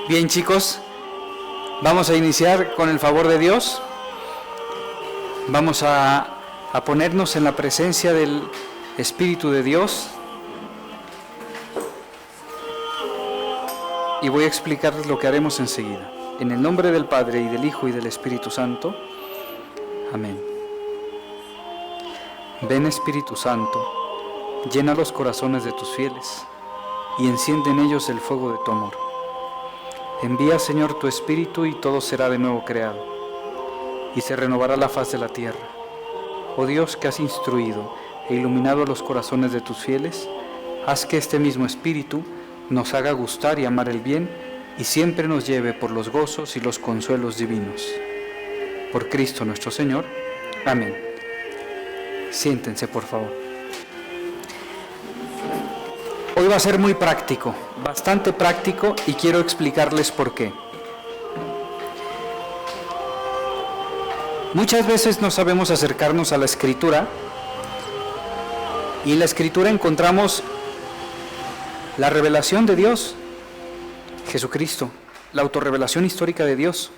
Bien, chicos, vamos a iniciar con el favor de Dios. Vamos a ponernos en la presencia del Espíritu de Dios. Y voy a explicarles lo que haremos enseguida. En el nombre del Padre, y del Hijo, y del Espíritu Santo. Amén. Ven, Espíritu Santo, llena los corazones de tus fieles, y enciende en ellos el fuego de tu amor. Envía, Señor, tu Espíritu, y todo será de nuevo creado, y se renovará la faz de la tierra. Oh Dios, que has instruido e iluminado los corazones de tus fieles, haz que este mismo Espíritu nos haga gustar y amar el bien, y siempre nos lleve por los gozos y los consuelos divinos. Por Cristo nuestro Señor. Amén. Siéntense, por favor. Hoy va a ser muy práctico, bastante práctico, y quiero explicarles por qué. Muchas veces no sabemos acercarnos a la Escritura, y en la Escritura encontramos la revelación de Dios, Jesucristo, la autorrevelación histórica de Dios.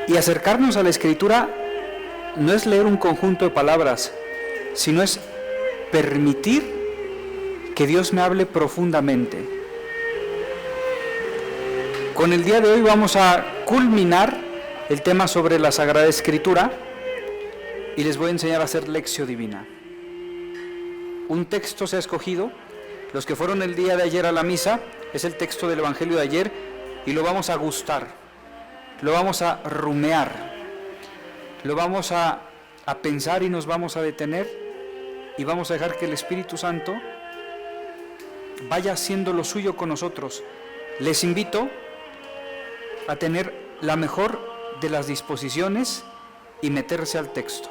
Y acercarnos a la Escritura no es leer un conjunto de palabras, sino es permitir que Dios me hable profundamente. Con el día de hoy vamos a culminar el tema sobre la Sagrada Escritura y les voy a enseñar a hacer lección divina. Un texto se ha escogido. Los que fueron el día de ayer a la misa, es el texto del Evangelio de ayer, y lo vamos a gustar, lo vamos a rumear, lo vamos a pensar y nos vamos a detener, y vamos a dejar que el Espíritu Santo vaya haciendo lo suyo con nosotros. Les invito a tener la mejor de las disposiciones y meterse al texto.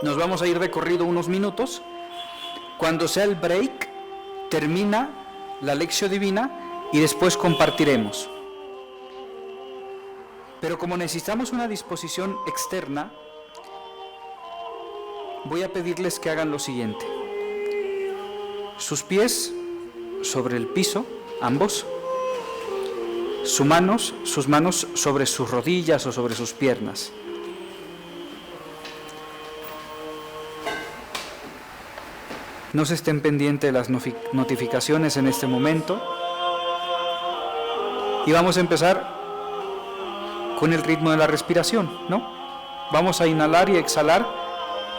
Nos vamos a ir de corrido unos minutos. Cuando sea el break, termina la lección divina y después compartiremos. Pero como necesitamos una disposición externa, voy a pedirles que hagan lo siguiente. Sus pies sobre el piso, ambos. Sus manos sobre sus rodillas o sobre sus piernas. No se estén pendientes de las notificaciones en este momento. Y vamos a empezar con el ritmo de la respiración, ¿no? Vamos a inhalar y exhalar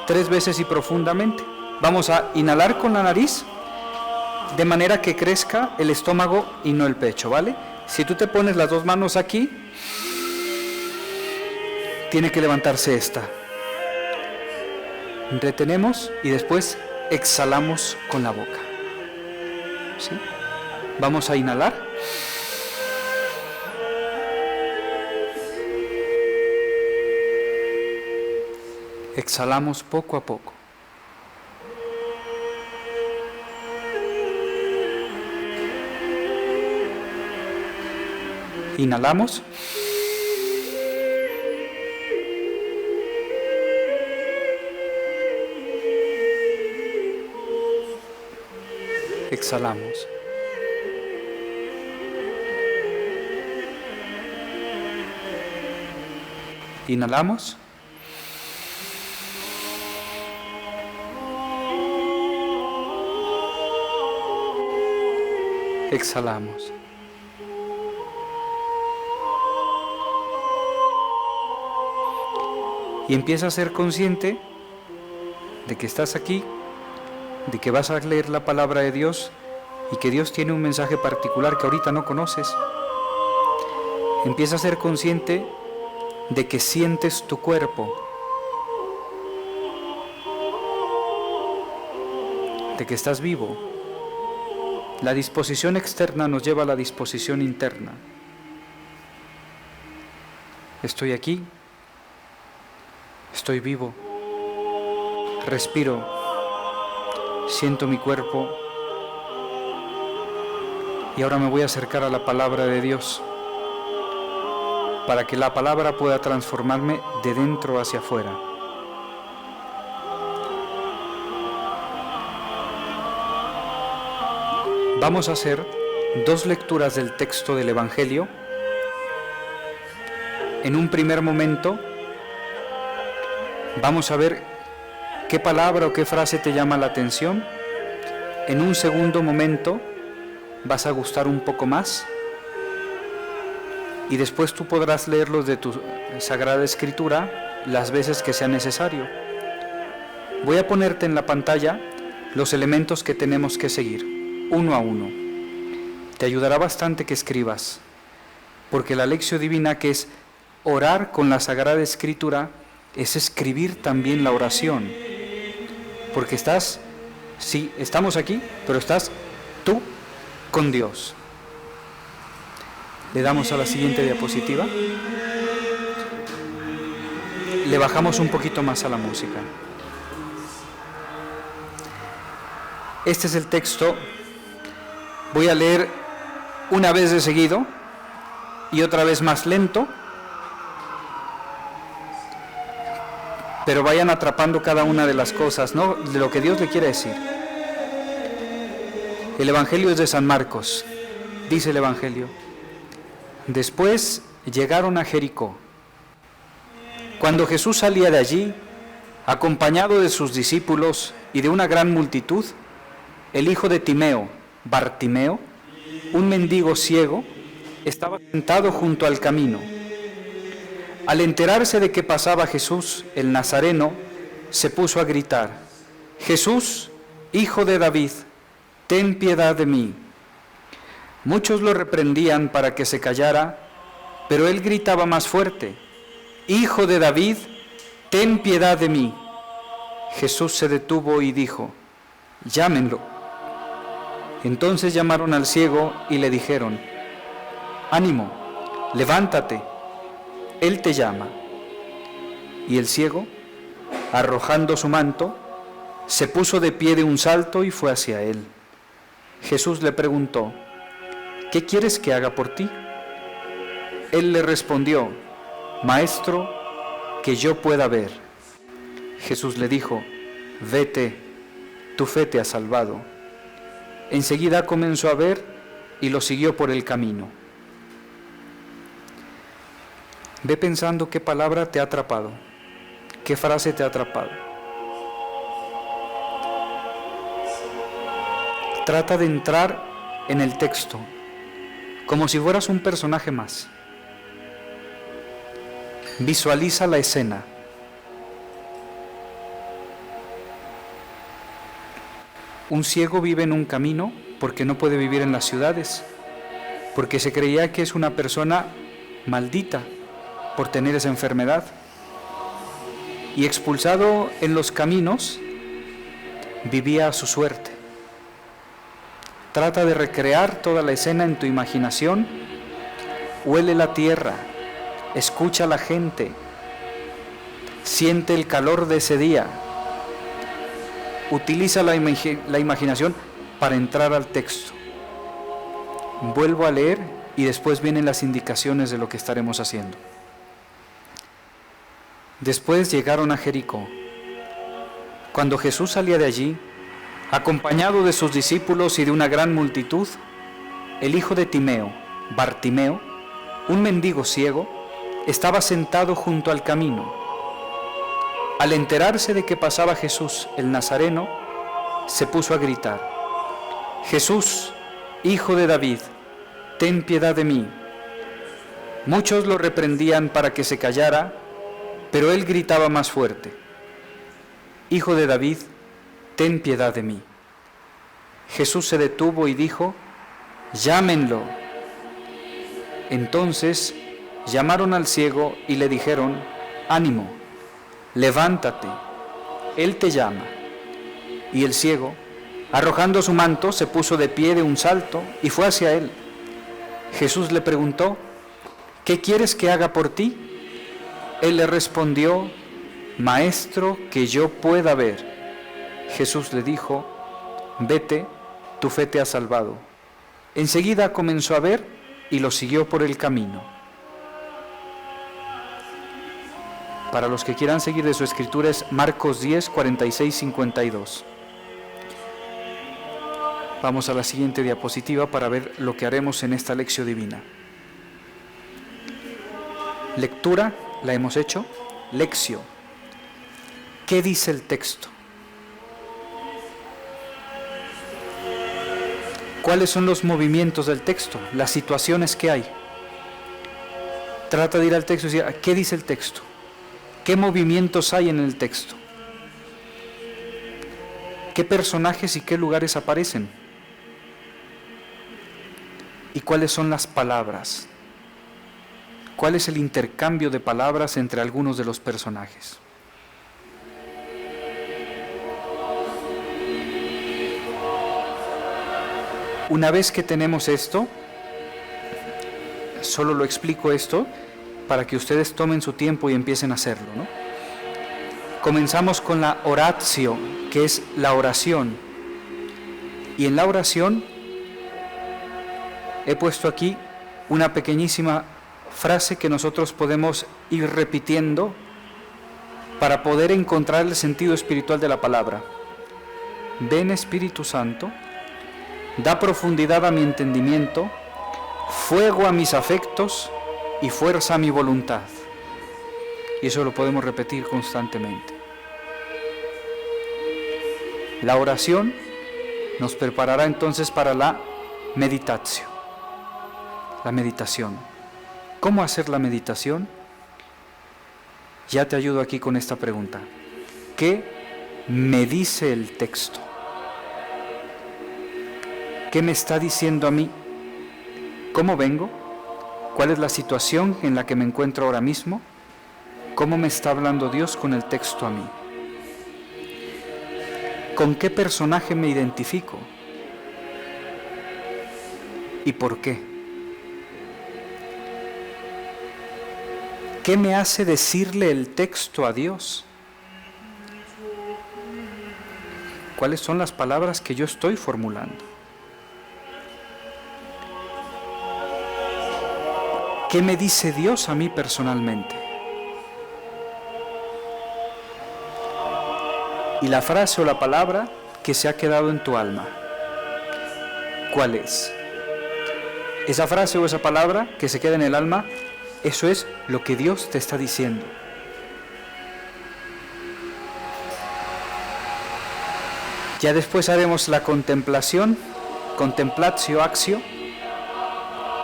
3 veces y profundamente. Vamos a inhalar con la nariz, de manera que crezca el estómago y no el pecho, ¿vale? Si tú te pones las 2 manos aquí, tiene que levantarse esta. Retenemos y después exhalamos con la boca. ¿Sí? Vamos a inhalar. Exhalamos poco a poco. Inhalamos. Exhalamos. Inhalamos. Exhalamos. Y empieza a ser consciente de que estás aquí, de que vas a leer la palabra de Dios y que Dios tiene un mensaje particular que ahorita no conoces. Empieza a ser consciente de que sientes tu cuerpo, de que estás vivo. La disposición externa nos lleva a la disposición interna. Estoy aquí, estoy vivo, respiro, siento mi cuerpo y ahora me voy a acercar a la palabra de Dios para que la palabra pueda transformarme de dentro hacia afuera. Vamos a hacer dos lecturas del texto del Evangelio. En un primer momento vamos a ver qué palabra o qué frase te llama la atención. En un segundo momento vas a gustar un poco más y después tú podrás leerlos de tu Sagrada Escritura las veces que sea necesario. Voy a ponerte en la pantalla los elementos que tenemos que seguir, uno a uno. Te ayudará bastante que escribas, porque la Lectio Divina, que es orar con la Sagrada Escritura, es escribir también la oración, porque estamos aquí, pero estás tú con Dios. Le damos a la siguiente diapositiva. Le bajamos un poquito más a la música. Este es el texto. Voy a leer una vez de seguido y otra vez más lento, pero vayan atrapando cada una de las cosas, ¿no?, de lo que Dios le quiere decir. El Evangelio es de San Marcos. Dice el Evangelio: después llegaron a Jericó. Cuando Jesús salía de allí, acompañado de sus discípulos y de una gran multitud, el hijo de Timeo, Bartimeo, un mendigo ciego, estaba sentado junto al camino. Al enterarse de que pasaba Jesús, el Nazareno, se puso a gritar: Jesús, hijo de David, ten piedad de mí. Muchos lo reprendían para que se callara, pero él gritaba más fuerte: Hijo de David, ten piedad de mí. Jesús se detuvo y dijo: llámenlo. Entonces llamaron al ciego y le dijeron: ánimo, levántate, él te llama. Y el ciego, arrojando su manto, se puso de pie de un salto y fue hacia él. Jesús le preguntó: ¿qué quieres que haga por ti? Él le respondió: Maestro, que yo pueda ver. Jesús le dijo: vete, tu fe te ha salvado. Enseguida comenzó a ver y lo siguió por el camino. Ve pensando qué palabra te ha atrapado, qué frase te ha atrapado. Trata de entrar en el texto como si fueras un personaje más. Visualiza la escena. Un ciego vive en un camino porque no puede vivir en las ciudades, porque se creía que es una persona maldita por tener esa enfermedad. Y expulsado en los caminos, vivía a su suerte. Trata de recrear toda la escena en tu imaginación. Huele la tierra, escucha a la gente, siente el calor de ese día. Utiliza la imaginación para entrar al texto. Vuelvo a leer y después vienen las indicaciones de lo que estaremos haciendo. Después llegaron a Jericó. Cuando Jesús salía de allí, acompañado de sus discípulos y de una gran multitud, el hijo de Timeo, Bartimeo, un mendigo ciego, estaba sentado junto al camino. Al enterarse de que pasaba Jesús, el Nazareno, se puso a gritar: Jesús, hijo de David, ten piedad de mí. Muchos lo reprendían para que se callara, pero él gritaba más fuerte: Hijo de David, ten piedad de mí. Jesús se detuvo y dijo: llámenlo. Entonces llamaron al ciego y le dijeron: ánimo, levántate, él te llama. Y el ciego, arrojando su manto, se puso de pie de un salto y fue hacia él. Jesús le preguntó: ¿qué quieres que haga por ti? Él le respondió: Maestro, que yo pueda ver. Jesús le dijo: vete, tu fe te ha salvado. Enseguida comenzó a ver y lo siguió por el camino. Para los que quieran seguir de su escritura es Marcos 10, 46, 52. Vamos a la siguiente diapositiva para ver lo que haremos en esta lección divina. Lectura, la hemos hecho. Lección. ¿Qué dice el texto? ¿Cuáles son los movimientos del texto? Las situaciones que hay. Trata de ir al texto y decir, ¿qué dice el texto? ¿Qué movimientos hay en el texto? ¿Qué personajes y qué lugares aparecen? ¿Y cuáles son las palabras? ¿Cuál es el intercambio de palabras entre algunos de los personajes? Una vez que tenemos esto, solo lo explico esto para que ustedes tomen su tiempo y empiecen a hacerlo, ¿no? Comenzamos con la oratio, que es la oración. Y en la oración he puesto aquí una pequeñísima frase que nosotros podemos ir repitiendo para poder encontrar el sentido espiritual de la palabra. Ven Espíritu Santo, da profundidad a mi entendimiento, fuego a mis afectos y fuerza a mi voluntad. Y eso lo podemos repetir constantemente. La oración nos preparará entonces para la meditación. La meditación. ¿Cómo hacer la meditación? Ya te ayudo aquí con esta pregunta. ¿Qué me dice el texto? ¿Qué me está diciendo a mí? ¿Cómo vengo? ¿Cuál es la situación en la que me encuentro ahora mismo? ¿Cómo me está hablando Dios con el texto a mí? ¿Con qué personaje me identifico? ¿Y por qué? ¿Qué me hace decirle el texto a Dios? ¿Cuáles son las palabras que yo estoy formulando? ¿Qué me dice Dios a mí personalmente? Y la frase o la palabra que se ha quedado en tu alma, ¿cuál es? Esa frase o esa palabra que se queda en el alma, eso es lo que Dios te está diciendo. Ya después haremos la contemplación, contemplatio actio,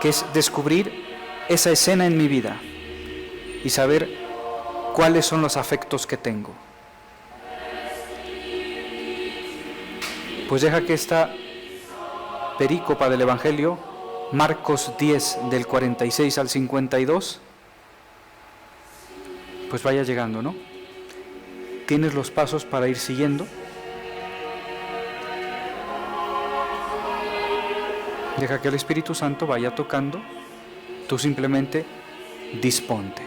que es descubrir esa escena en mi vida y saber cuáles son los afectos que tengo. Pues deja que esta perícopa del Evangelio, Marcos 10 del 46 al 52, pues vaya llegando, ¿no? Tienes los pasos para ir siguiendo. Deja que el Espíritu Santo vaya tocando, tú simplemente disponte.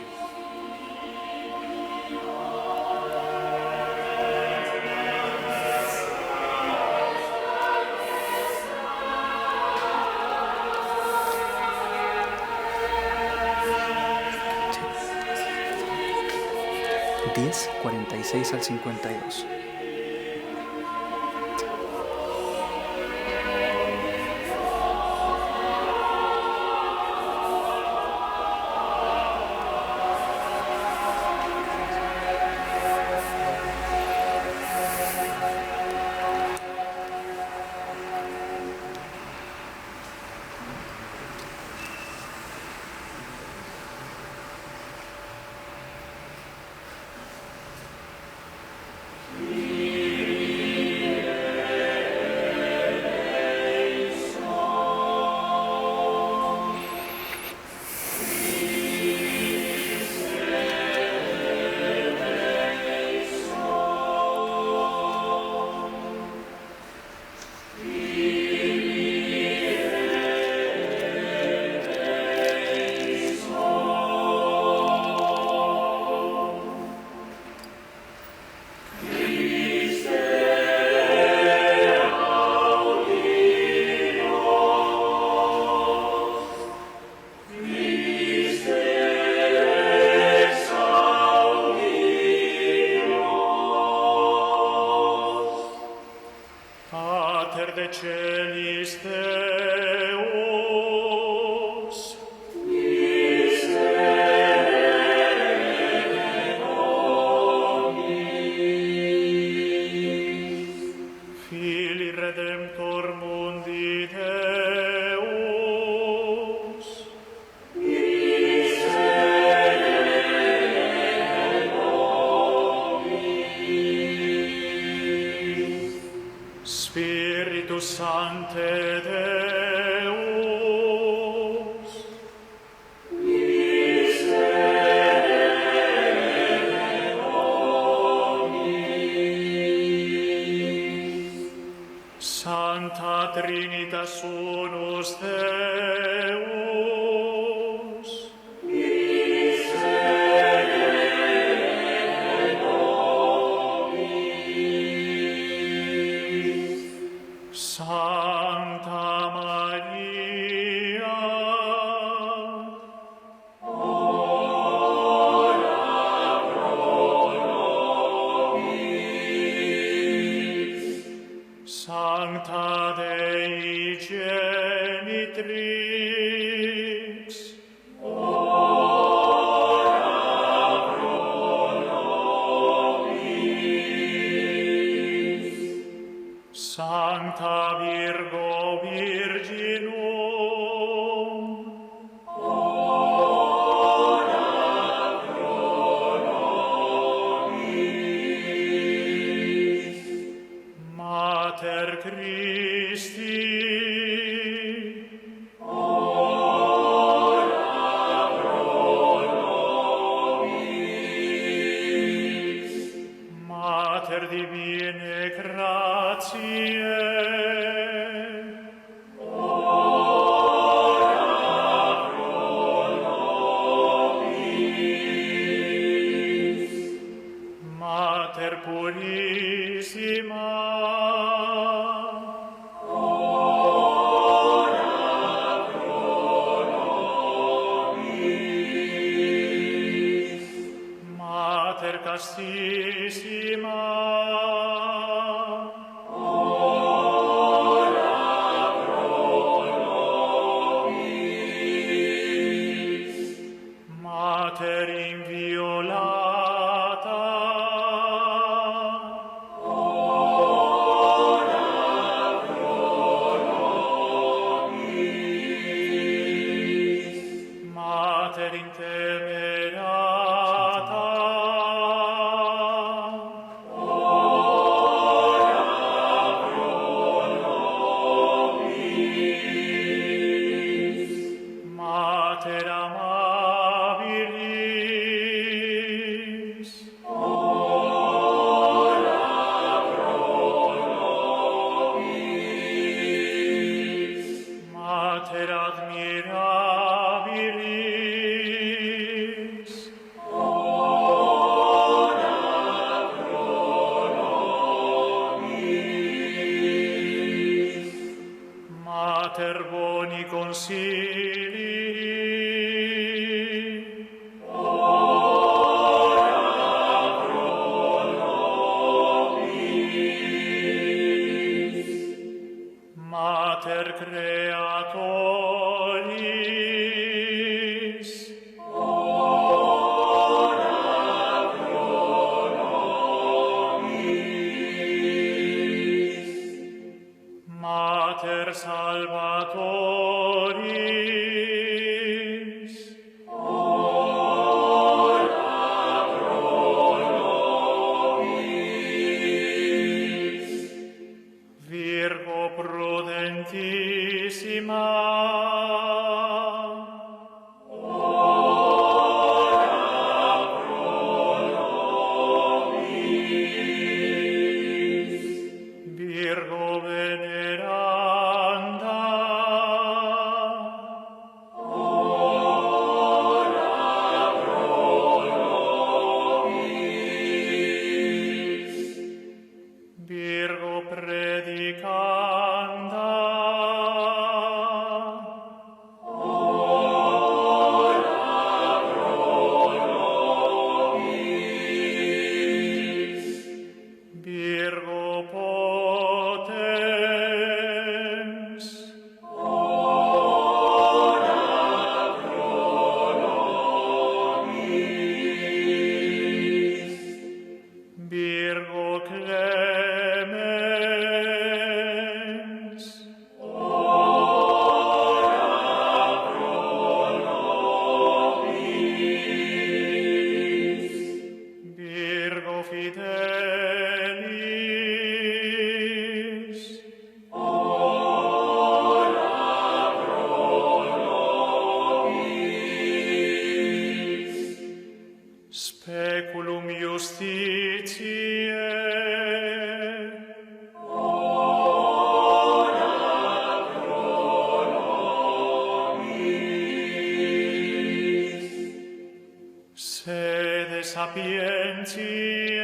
Sí. 10, 46 al 52. ante Deus. Santa Trinitas Unus Deus. Santa Maria, Sancta Dei Genitrix, Sancta Virgo Virginum, Mater Christi, Mater Divinae Gratiae, Mater Purissima, Mater Castissima, Mater inviolata, Mater intemerata, Mater amabilis, Mater admirabilis, Mater boni consilii, Mater Creatoris, Mater Salvatoris, Virgo prudentissima, Virgo veneranda, Virgo predicanda, sapientiae.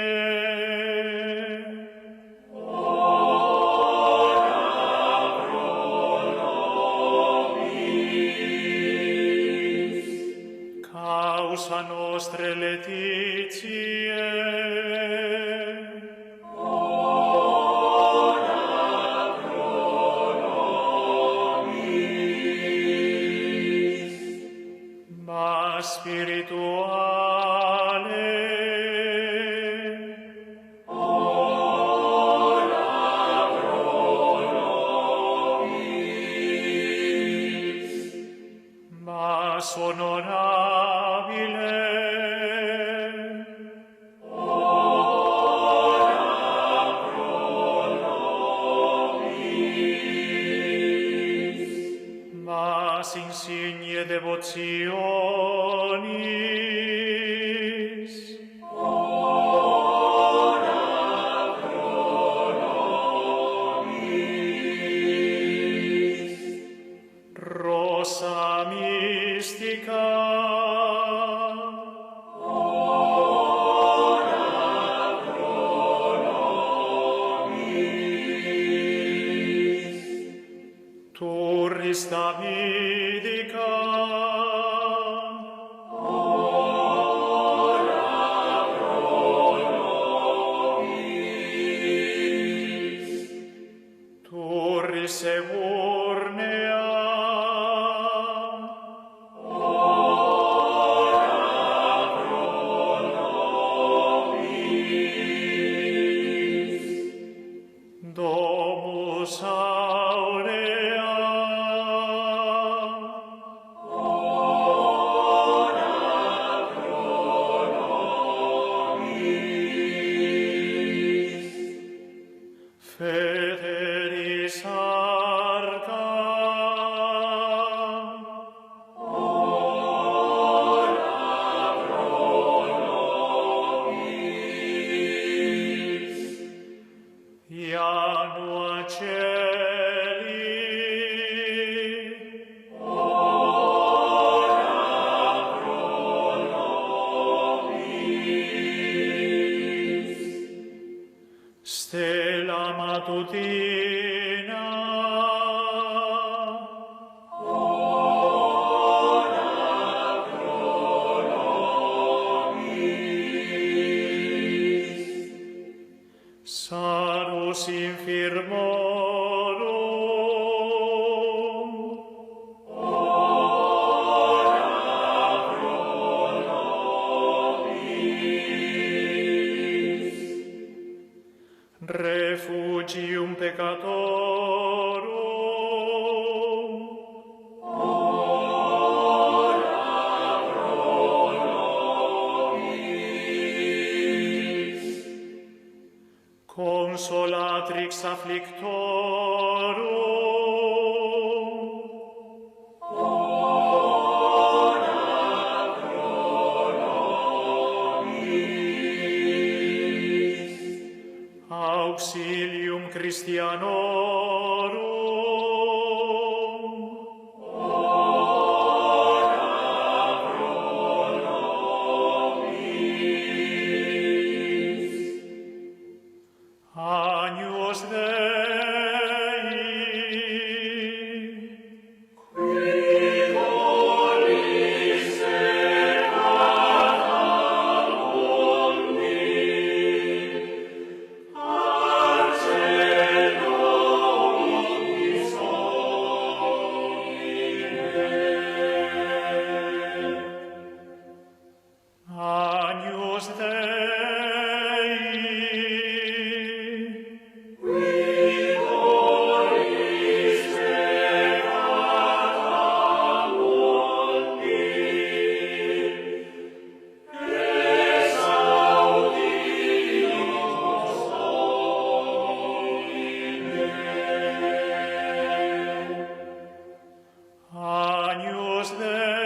Causa nostre laetitiae. Ma spirituale. Mas onorabile. Mas insigne devotionis. Rosa mystica. Turris Davidica. Turris Eburnea. Domus Aurea. Federis Arca. Janua Celi. Stella matutina. Salus infirmorum. Refugium peccatorum. Consolatrix afflictorum. Auxilium Christianorum. Agnus Dei. Agnus Dei. Agnus Dei.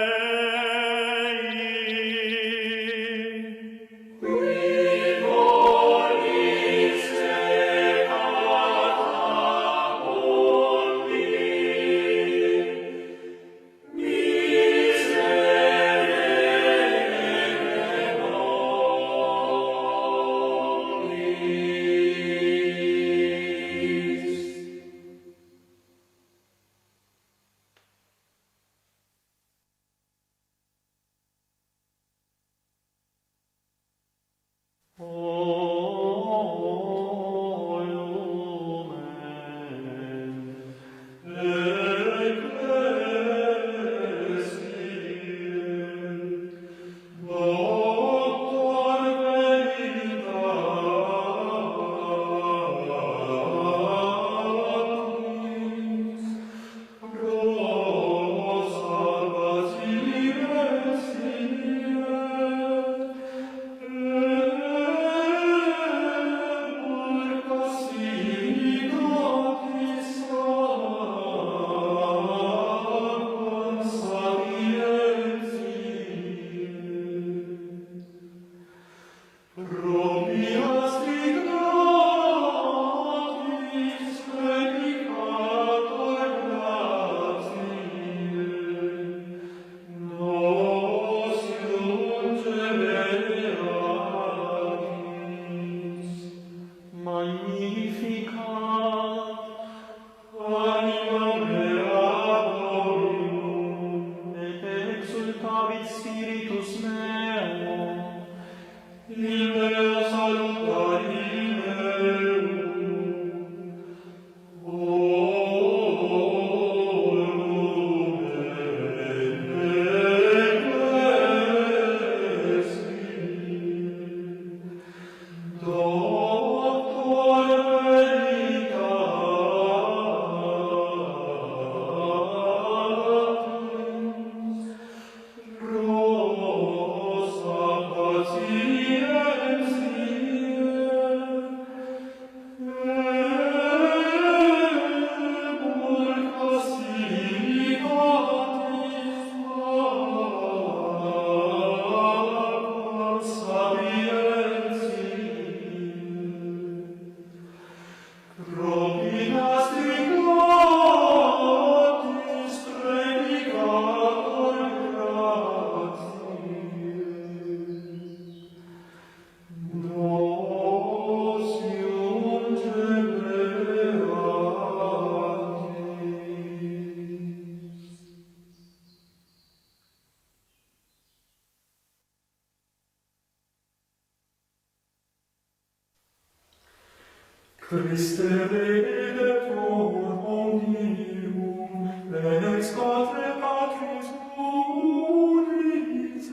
Christe redemptor omnium, ex Patre Patris unice,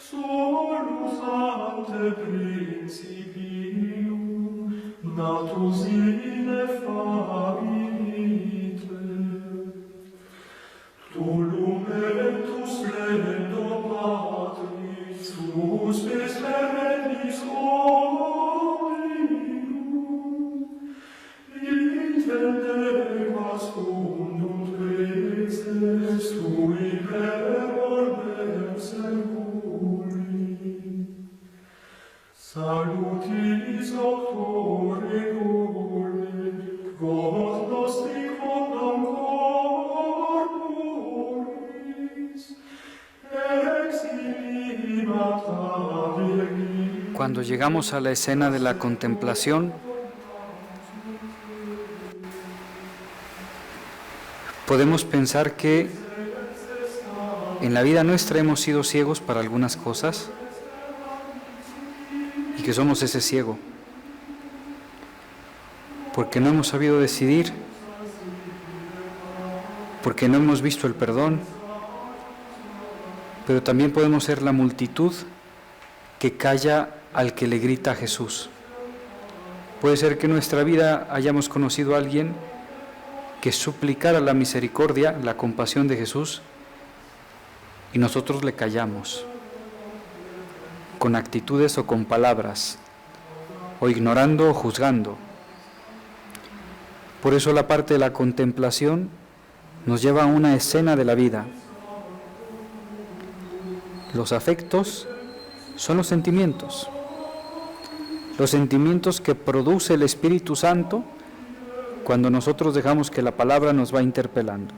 solus ante principium, natus ineffabilite. Tu lumentus splendor Patris, tu spes pervennis omnium, intendevas fundunt preces tui per orbem seculi. Salutis auctore regule, quod nostri quondam corporis, ex illibata virgis. Cuando llegamos a la escena de la contemplación, podemos pensar que en la vida nuestra hemos sido ciegos para algunas cosas y que somos ese ciego, porque no hemos sabido decidir, porque no hemos visto el perdón, pero también podemos ser la multitud que calla al que le grita a Jesús. Puede ser que en nuestra vida hayamos conocido a alguien que suplicara la misericordia, la compasión de Jesús, y nosotros le callamos, con actitudes o con palabras, o ignorando o juzgando. Por eso la parte de la contemplación nos lleva a una escena de la vida. Los afectos son los sentimientos que produce el Espíritu Santo cuando nosotros dejamos que la palabra nos va interpelando.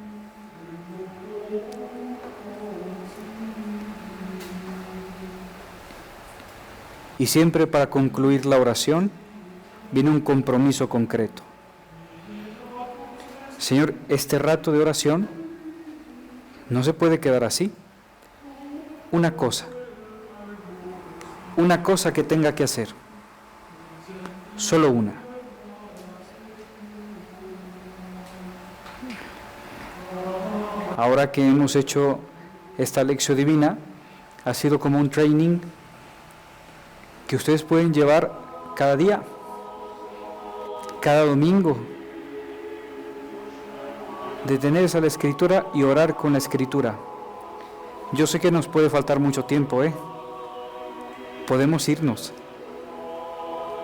Y siempre para concluir la oración viene un compromiso concreto. Señor, este rato de oración no se puede quedar así. Una cosa que tenga que hacer, solo una. Ahora que hemos hecho esta lección divina, ha sido como un training que ustedes pueden llevar cada día, cada domingo, detenerse a la Escritura y orar con la Escritura. Yo sé que nos puede faltar mucho tiempo, podemos irnos,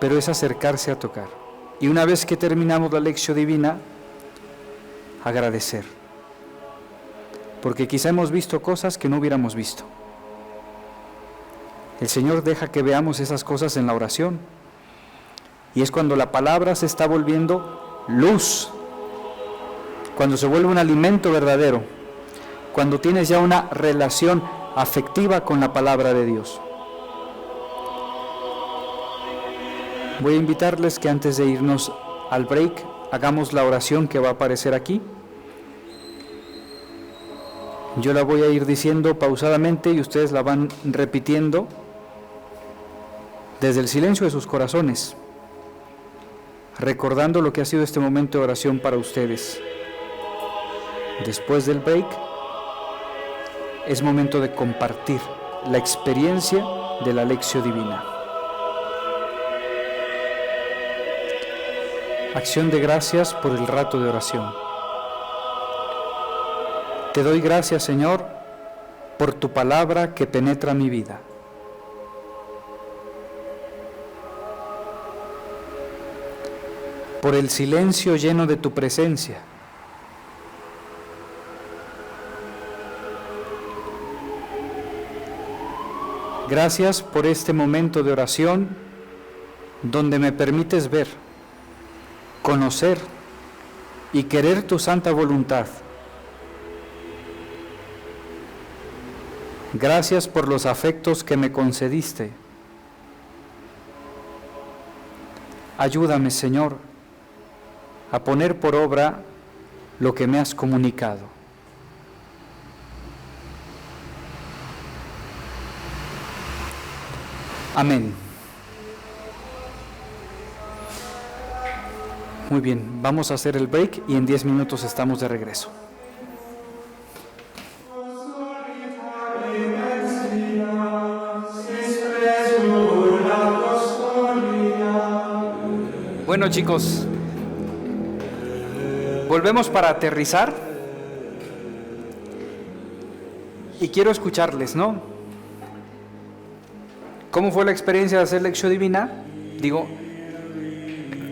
pero es acercarse a tocar. Y una vez que terminamos la lección divina, agradecer. Porque quizá hemos visto cosas que no hubiéramos visto. El Señor deja que veamos esas cosas en la oración. Y es cuando la palabra se está volviendo luz, cuando se vuelve un alimento verdadero, cuando tienes ya una relación afectiva con la palabra de Dios. Voy a invitarles que antes de irnos al break, hagamos la oración que va a aparecer aquí. Yo la voy a ir diciendo pausadamente y ustedes la van repitiendo desde el silencio de sus corazones, recordando lo que ha sido este momento de oración para ustedes. Después del break, es momento de compartir la experiencia de la lección divina. Acción de gracias por el rato de oración. Te doy gracias, Señor, por tu palabra que penetra mi vida. Por el silencio lleno de tu presencia. Gracias por este momento de oración donde me permites ver, conocer y querer tu santa voluntad. Gracias por los afectos que me concediste. Ayúdame, Señor, a poner por obra lo que me has comunicado. Amén. Muy bien, vamos a hacer el break y en 10 minutos estamos de regreso. Bueno, chicos, volvemos para aterrizar y quiero escucharles, ¿no? ¿Cómo fue la experiencia de hacer Lección Divina? Digo,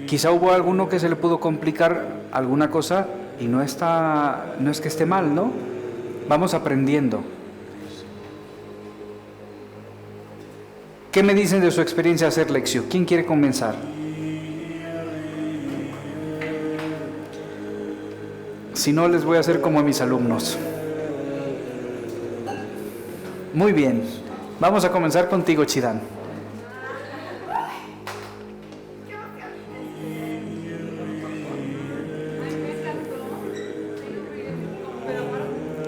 quizá hubo alguno que se le pudo complicar alguna cosa y no es que esté mal, ¿no? Vamos aprendiendo. ¿Qué me dicen de su experiencia de hacer Lección? ¿Quién quiere comenzar? Si no, les voy a hacer como a mis alumnos. Muy bien, vamos a comenzar contigo, Chidán.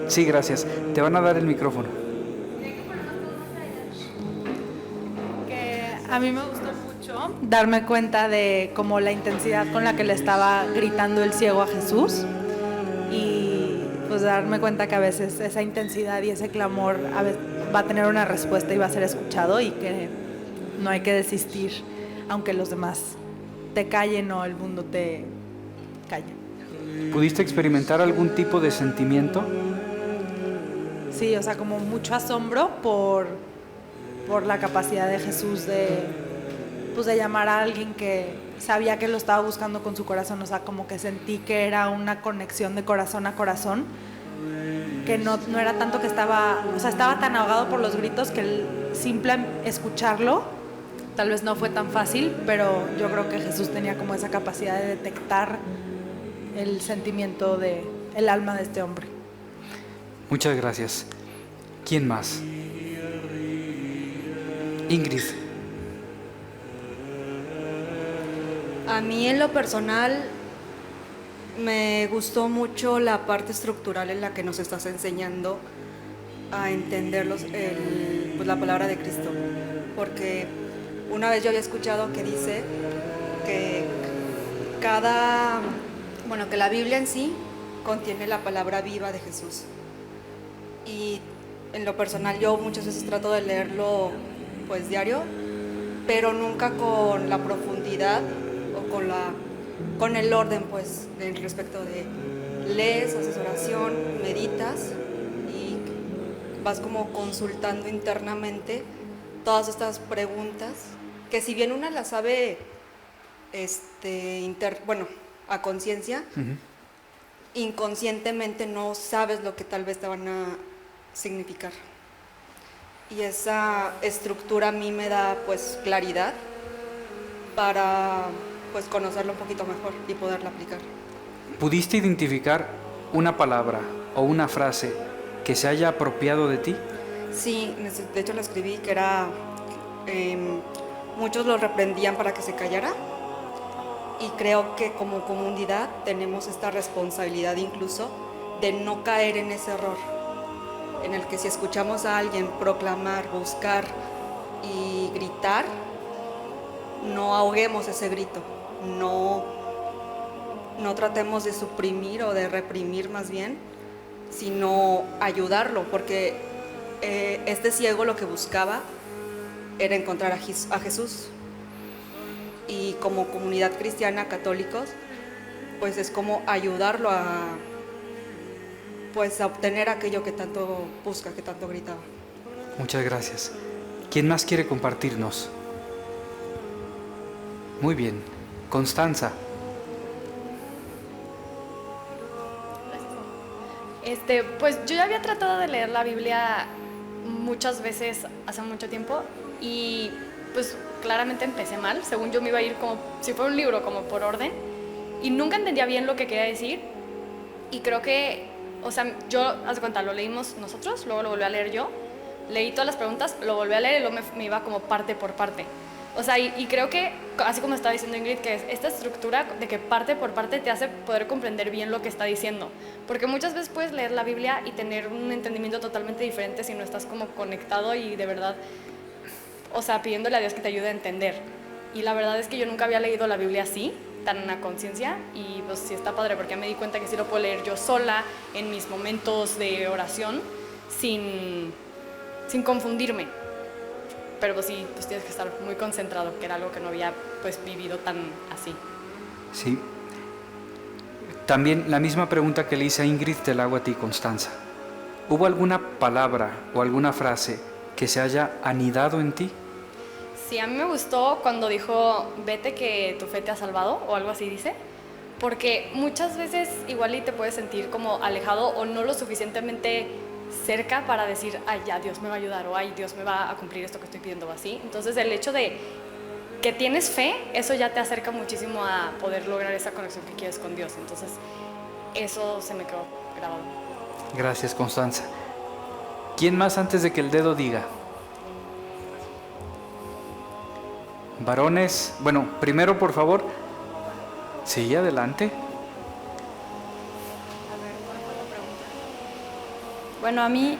Sí, gracias. Te van a dar el micrófono. Que a mí me gustó mucho darme cuenta de como la intensidad con la que le estaba gritando el ciego a Jesús y pues darme cuenta que a veces esa intensidad y ese clamor a veces va a tener una respuesta y va a ser escuchado y que no hay que desistir aunque los demás te callen o el mundo te calle. ¿Pudiste experimentar algún tipo de sentimiento? Sí, o sea, como mucho asombro por la capacidad de Jesús de llamar a alguien que sabía que lo estaba buscando con su corazón. O sea, como que sentí que era una conexión de corazón a corazón, que no era tanto que estaba tan ahogado por los gritos que el simple escucharlo tal vez no fue tan fácil, pero yo creo que Jesús tenía como esa capacidad de detectar el sentimiento el alma de este hombre. Muchas gracias. ¿Quién más? Ingrid. A mí en lo personal me gustó mucho la parte estructural en la que nos estás enseñando a entender la palabra de Cristo, porque una vez yo había escuchado que dice que que la Biblia en sí contiene la palabra viva de Jesús. Y en lo personal yo muchas veces trato de leerlo pues diario, pero nunca con la profundidad o con el orden pues respecto de lees, haces oración, meditas y vas como consultando internamente todas estas preguntas que si bien una las sabe a conciencia, inconscientemente no sabes lo que tal vez te van a significar. Y esa estructura a mí me da pues claridad para pues conocerlo un poquito mejor y poderla aplicar. ¿Pudiste identificar una palabra o una frase que se haya apropiado de ti? Sí, de hecho lo escribí, que era muchos lo reprendían para que se callara, y creo que como comunidad tenemos esta responsabilidad incluso de no caer en ese error, en el que si escuchamos a alguien proclamar, buscar y gritar, no ahoguemos ese grito, no tratemos de suprimir o de reprimir más bien, sino ayudarlo, porque este ciego lo que buscaba era encontrar a Jesús. Y como comunidad cristiana, católicos, pues es como ayudarlo a obtener aquello que tanto busca, que tanto gritaba. Muchas gracias. ¿Quién más quiere compartirnos? Muy bien. Constanza. Pues yo ya había tratado de leer la Biblia muchas veces hace mucho tiempo y pues claramente empecé mal. Según yo me iba a ir como si fuera un libro, como por orden, y nunca entendía bien lo que quería decir. Y creo que, o sea, yo, haz de cuenta, lo leímos nosotros, luego lo volví a leer yo, leí todas las preguntas, lo volví a leer y luego me iba como parte por parte. O sea, y creo que, así como estaba diciendo Ingrid, que es esta estructura de que parte por parte te hace poder comprender bien lo que está diciendo. Porque muchas veces puedes leer la Biblia y tener un entendimiento totalmente diferente si no estás como conectado y de verdad, o sea, pidiéndole a Dios que te ayude a entender. Y la verdad es que yo nunca había leído la Biblia así, tan a conciencia y pues sí está padre porque ya me di cuenta que sí lo puedo leer yo sola en mis momentos de oración sin confundirme. Pero pues sí, pues tienes que estar muy concentrado, que era algo que no había pues vivido tan así. Sí. También la misma pregunta que le hice a Ingrid te la hago a ti, Constanza. ¿Hubo alguna palabra o alguna frase que se haya anidado en ti? Sí, a mí me gustó cuando dijo, vete que tu fe te ha salvado, o algo así dice, porque muchas veces igual y te puedes sentir como alejado o no lo suficientemente cerca para decir, ay, ya Dios me va a ayudar, o ay, Dios me va a cumplir esto que estoy pidiendo, o así. Entonces el hecho de que tienes fe, eso ya te acerca muchísimo a poder lograr esa conexión que quieres con Dios. Entonces eso se me quedó grabado. Gracias, Constanza. ¿Quién más antes de que el dedo diga? Varones, bueno, primero por favor. Sí, adelante. Bueno, a mí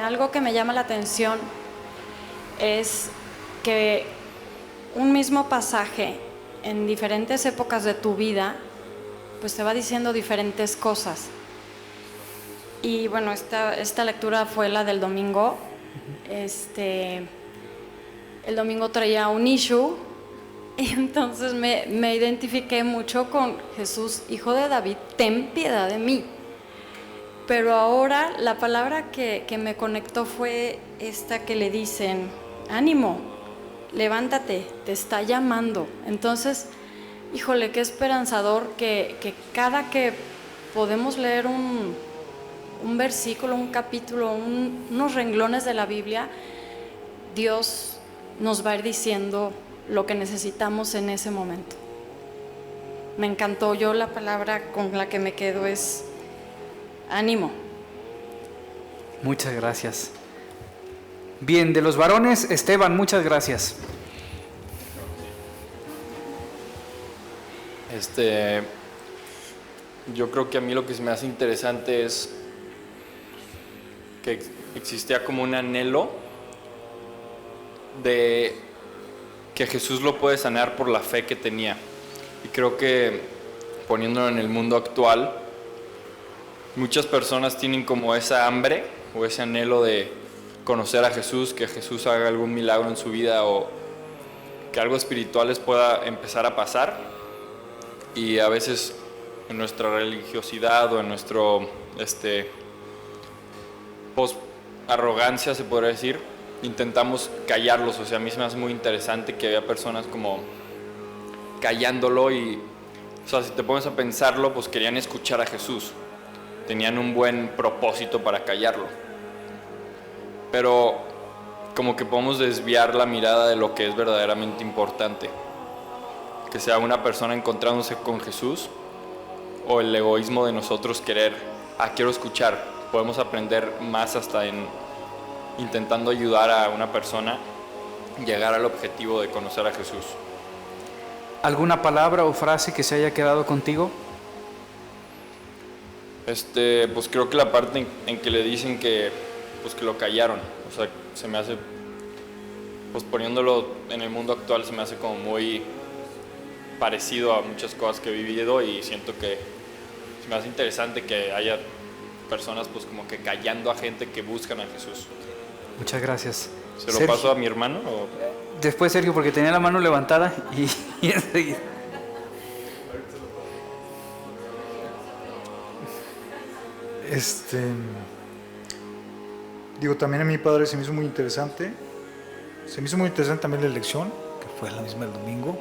algo que me llama la atención es que un mismo pasaje en diferentes épocas de tu vida, pues te va diciendo diferentes cosas. Y bueno, esta lectura fue la del domingo. El domingo traía un issue y entonces me identifiqué mucho con Jesús, hijo de David, ten piedad de mí. Pero ahora la palabra que me conectó fue esta que le dicen, ánimo, levántate, te está llamando. Entonces, híjole, qué esperanzador que cada que podemos leer un versículo, un capítulo, unos renglones de la Biblia, Dios nos va a ir diciendo lo que necesitamos en ese momento. Me encantó. Yo la palabra con la que me quedo es ánimo. Muchas gracias. Bien, de los varones, Esteban, muchas gracias. Yo creo que a mí lo que se me hace interesante es que existía como un anhelo de que Jesús lo puede sanar por la fe que tenía. Y creo que poniéndolo en el mundo actual, muchas personas tienen como esa hambre o ese anhelo de conocer a Jesús, que Jesús haga algún milagro en su vida o que algo espiritual les pueda empezar a pasar. Y a veces en nuestra religiosidad o en nuestro arrogancia, se podría decir, intentamos callarlos. O sea, a mí se me hace muy interesante que había personas como callándolo y, o sea, si te pones a pensarlo, pues querían escuchar a Jesús. Tenían un buen propósito para callarlo. Pero como que podemos desviar la mirada de lo que es verdaderamente importante. Que sea una persona encontrándose con Jesús o el egoísmo de nosotros querer, quiero escuchar. Podemos aprender más hasta en intentando ayudar a una persona a llegar al objetivo de conocer a Jesús. ¿Alguna palabra o frase que se haya quedado contigo? Pues creo que la parte en que le dicen que lo callaron, o sea, se me hace, pues poniéndolo en el mundo actual, se me hace como muy parecido a muchas cosas que he vivido y siento que se me hace interesante que haya personas pues como que callando a gente que buscan a Jesús. Muchas gracias. ¿Se lo Sergio. paso a mi hermano? ¿O? Después Sergio, porque tenía la mano levantada y enseguida. Digo, también a mi padre se me hizo muy interesante. Se me hizo muy interesante también la elección, que fue la misma el domingo.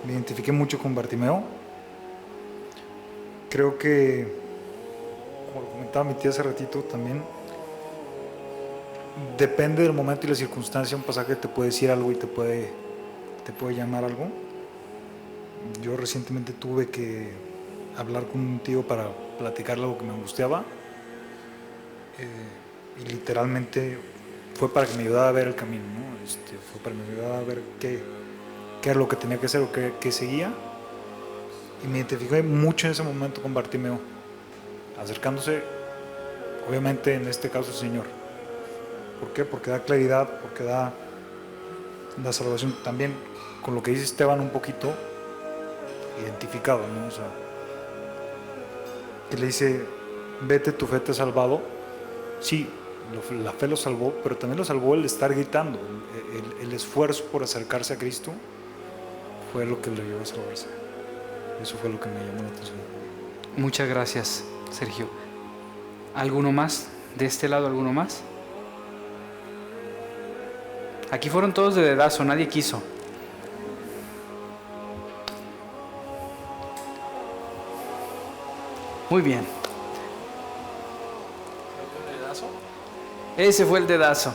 Me identifiqué mucho con Bartimeo. Creo que, como lo comentaba mi tía hace ratito también, depende del momento y la circunstancia, un pasaje te puede decir algo y te puede llamar algo. Yo recientemente tuve que hablar con un tío para platicarle algo que me angustiaba, y literalmente fue para que me ayudara a ver el camino, ¿no? Fue para que me ayudara a ver qué era lo que tenía que hacer o qué seguía, y me identifiqué mucho en ese momento con Bartimeo, acercándose, obviamente en este caso el Señor. ¿Por qué? Porque da claridad, porque da la salvación también, con lo que dice Esteban, un poquito identificado, ¿no? O sea, que le dice, vete, tu fe te ha salvado. Sí, la fe lo salvó, pero también lo salvó el estar gritando. El esfuerzo por acercarse a Cristo fue lo que le llevó a salvarse. Eso fue lo que me llamó la atención. Muchas gracias, Sergio. ¿Alguno más? ¿De este lado alguno más? Aquí fueron todos de dedazo, nadie quiso. Muy bien. Ese fue el dedazo.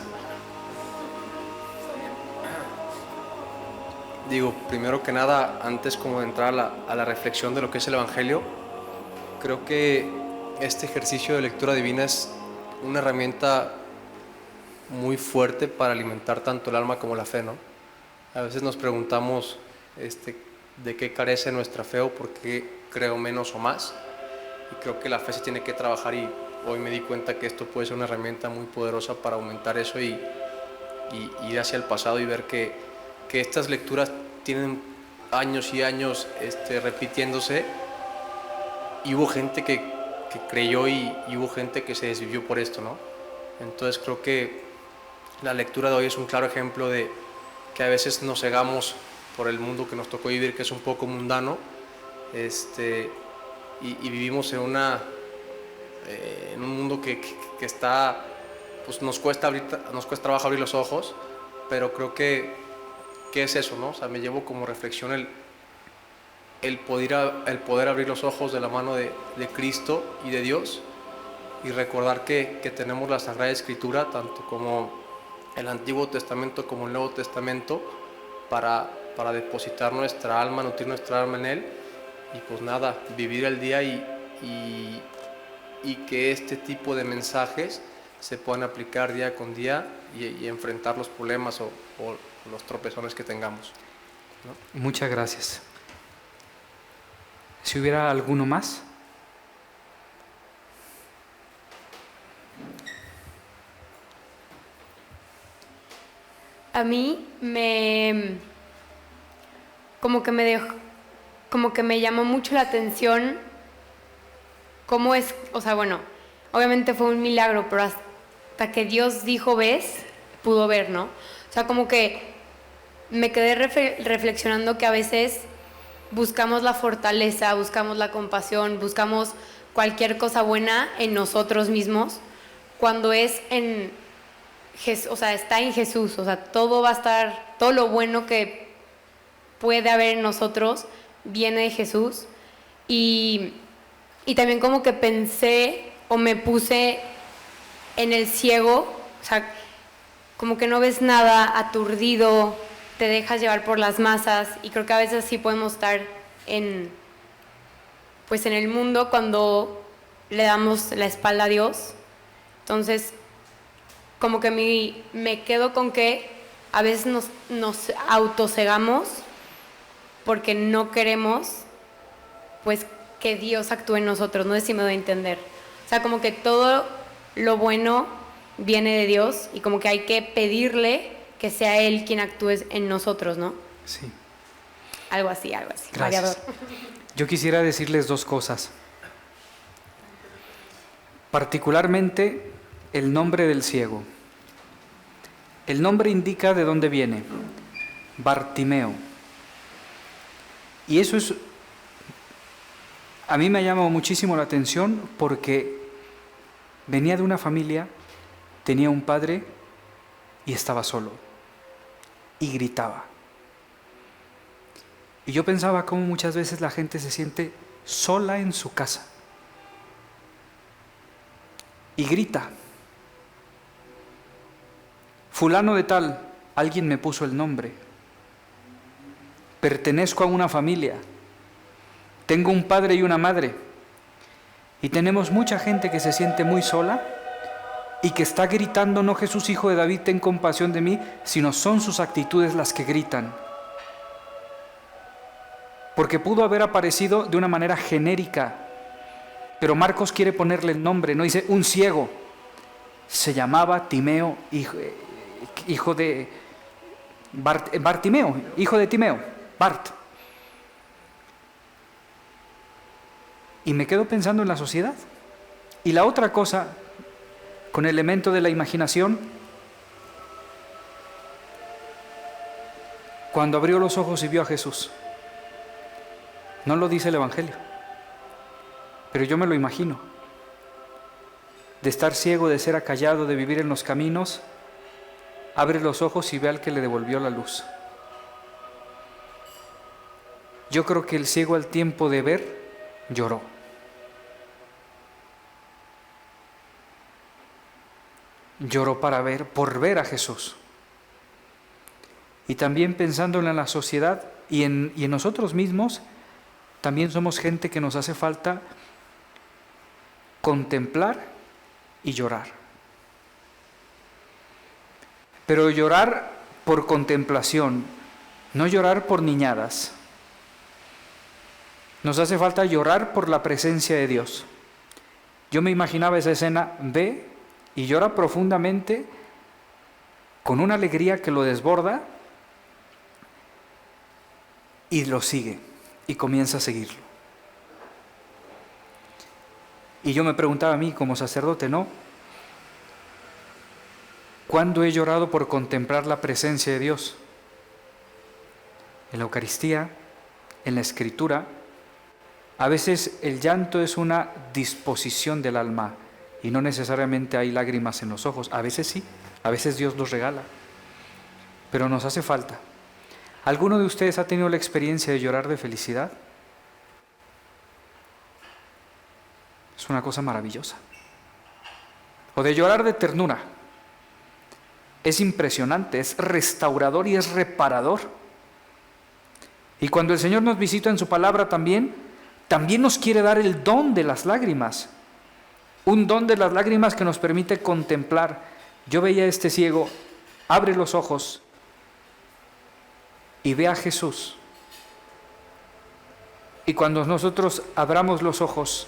Digo, primero que nada, antes como de entrar a la reflexión de lo que es el Evangelio, creo que este ejercicio de lectura divina es una herramienta muy fuerte para alimentar tanto el alma como la fe, ¿no? A veces nos preguntamos de qué carece nuestra fe o por qué creo menos o más. Y creo que la fe se tiene que trabajar y hoy me di cuenta que esto puede ser una herramienta muy poderosa para aumentar eso y ir hacia el pasado y ver que estas lecturas tienen años y años repitiéndose y hubo gente que creyó y hubo gente que se desvivió por esto, ¿no? Entonces creo que la lectura de hoy es un claro ejemplo de que a veces nos cegamos por el mundo que nos tocó vivir, que es un poco mundano, y vivimos en un mundo que está, pues nos cuesta trabajo abrir los ojos, pero creo que es eso, ¿no? O sea, me llevo como reflexión el poder abrir los ojos de la mano de Cristo y de Dios y recordar que tenemos la Sagrada Escritura, tanto como el Antiguo Testamento como el Nuevo Testamento, para depositar nuestra alma, nutrir nuestra alma en Él y pues nada, vivir el día y que este tipo de mensajes se puedan aplicar día con día y enfrentar los problemas o los tropezones que tengamos, ¿no? Muchas gracias. Si hubiera alguno más. A mí como que me llamó mucho la atención cómo es, o sea, bueno, obviamente fue un milagro, pero hasta que Dios dijo ves, pudo ver, ¿no? O sea, como que me quedé reflexionando que a veces buscamos la fortaleza, buscamos la compasión, buscamos cualquier cosa buena en nosotros mismos, cuando es o sea, está en Jesús, o sea, todo va a estar, todo lo bueno que puede haber en nosotros viene de Jesús. Y también como que pensé o me puse en el ciego, o sea, como que no ves nada, aturdido, te dejas llevar por las masas, y creo que a veces sí podemos estar pues en el mundo cuando le damos la espalda a Dios. Entonces, como que me quedo con que a veces nos autocegamos porque no queremos pues que Dios actúe en nosotros, no sé si me doy a entender. O sea, como que todo lo bueno viene de Dios y como que hay que pedirle que sea Él quien actúe en nosotros, ¿no? Sí. Algo así, Gracias. variador. Yo quisiera decirles dos cosas. Particularmente el nombre del ciego. El nombre indica de dónde viene. Bartimeo. Y eso a mí me ha llamado muchísimo la atención porque venía de una familia, tenía un padre y estaba solo. Y gritaba. Y yo pensaba cómo muchas veces la gente se siente sola en su casa. Y grita. Fulano de tal, alguien me puso el nombre. Pertenezco a una familia. Tengo un padre y una madre. Y tenemos mucha gente que se siente muy sola y que está gritando, no Jesús, hijo de David, ten compasión de mí, sino son sus actitudes las que gritan. Porque pudo haber aparecido de una manera genérica, pero Marcos quiere ponerle el nombre, no dice un ciego. Se llamaba Timeo, hijo de Bartimeo, hijo de Timeo, Bart. Y me quedo pensando en la sociedad. Y la otra cosa, con elemento de la imaginación, cuando abrió los ojos y vio a Jesús. No lo dice el Evangelio, pero yo me lo imagino. De estar ciego, de ser acallado, de vivir en los caminos, abre los ojos y ve al que le devolvió la luz. Yo creo que el ciego al tiempo de ver, lloró. Lloró por ver a Jesús. Y también pensando en la sociedad y en nosotros mismos, también somos gente que nos hace falta contemplar y llorar. Pero llorar por contemplación, no llorar por niñadas. Nos hace falta llorar por la presencia de Dios. Yo me imaginaba esa escena, ve y llora profundamente, con una alegría que lo desborda, y lo sigue, y comienza a seguirlo. Y yo me preguntaba a mí como sacerdote, ¿no? ¿Cuándo he llorado por contemplar la presencia de Dios? En la Eucaristía, en la Escritura. A veces el llanto es una disposición del alma y no necesariamente hay lágrimas en los ojos. A veces sí, a veces Dios los regala, pero nos hace falta. ¿Alguno de ustedes ha tenido la experiencia de llorar de felicidad? Es una cosa maravillosa. O de llorar de ternura. Es impresionante, es restaurador y es reparador. Y cuando el Señor nos visita en su palabra también nos quiere dar el don de las lágrimas. Un don de las lágrimas que nos permite contemplar. Yo veía a este ciego, abre los ojos y ve a Jesús. Y cuando nosotros abramos los ojos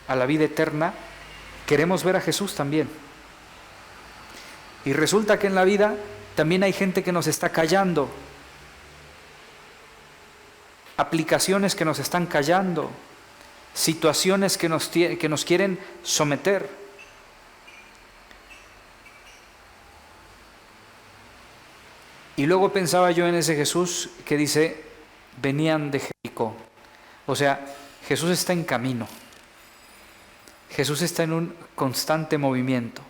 a la vida eterna, queremos ver a Jesús también. Y resulta que en la vida también hay gente que nos está callando, aplicaciones que nos están callando, situaciones que nos quieren someter. Y luego pensaba yo en ese Jesús que dice, venían de Jericó. O sea, Jesús está en camino. Jesús está en un constante movimiento,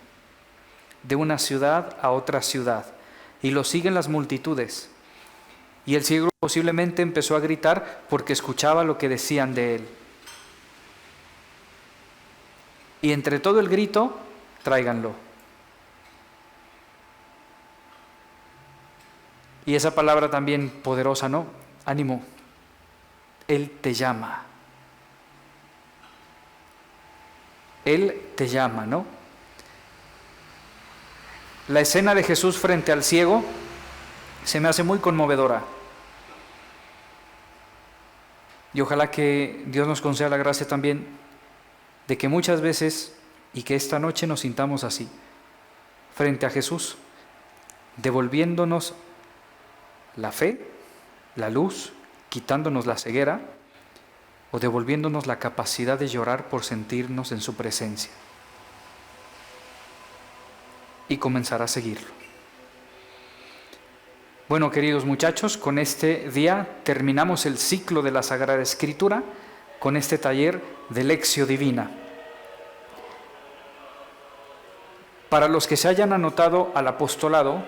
de una ciudad a otra ciudad, y lo siguen las multitudes. Y el ciego posiblemente empezó a gritar porque escuchaba lo que decían de él. Y entre todo el grito, tráiganlo. Y esa palabra también poderosa, ¿no? Ánimo, Él te llama. Él te llama, ¿no? La escena de Jesús frente al ciego se me hace muy conmovedora. Y ojalá que Dios nos conceda la gracia también de que muchas veces, y que esta noche nos sintamos así, frente a Jesús, devolviéndonos la fe, la luz, quitándonos la ceguera, o devolviéndonos la capacidad de llorar por sentirnos en su presencia. Y comenzar a seguirlo. Bueno, queridos muchachos, con este día terminamos el ciclo de la Sagrada Escritura con este taller de Lectio Divina. Para los que se hayan anotado al apostolado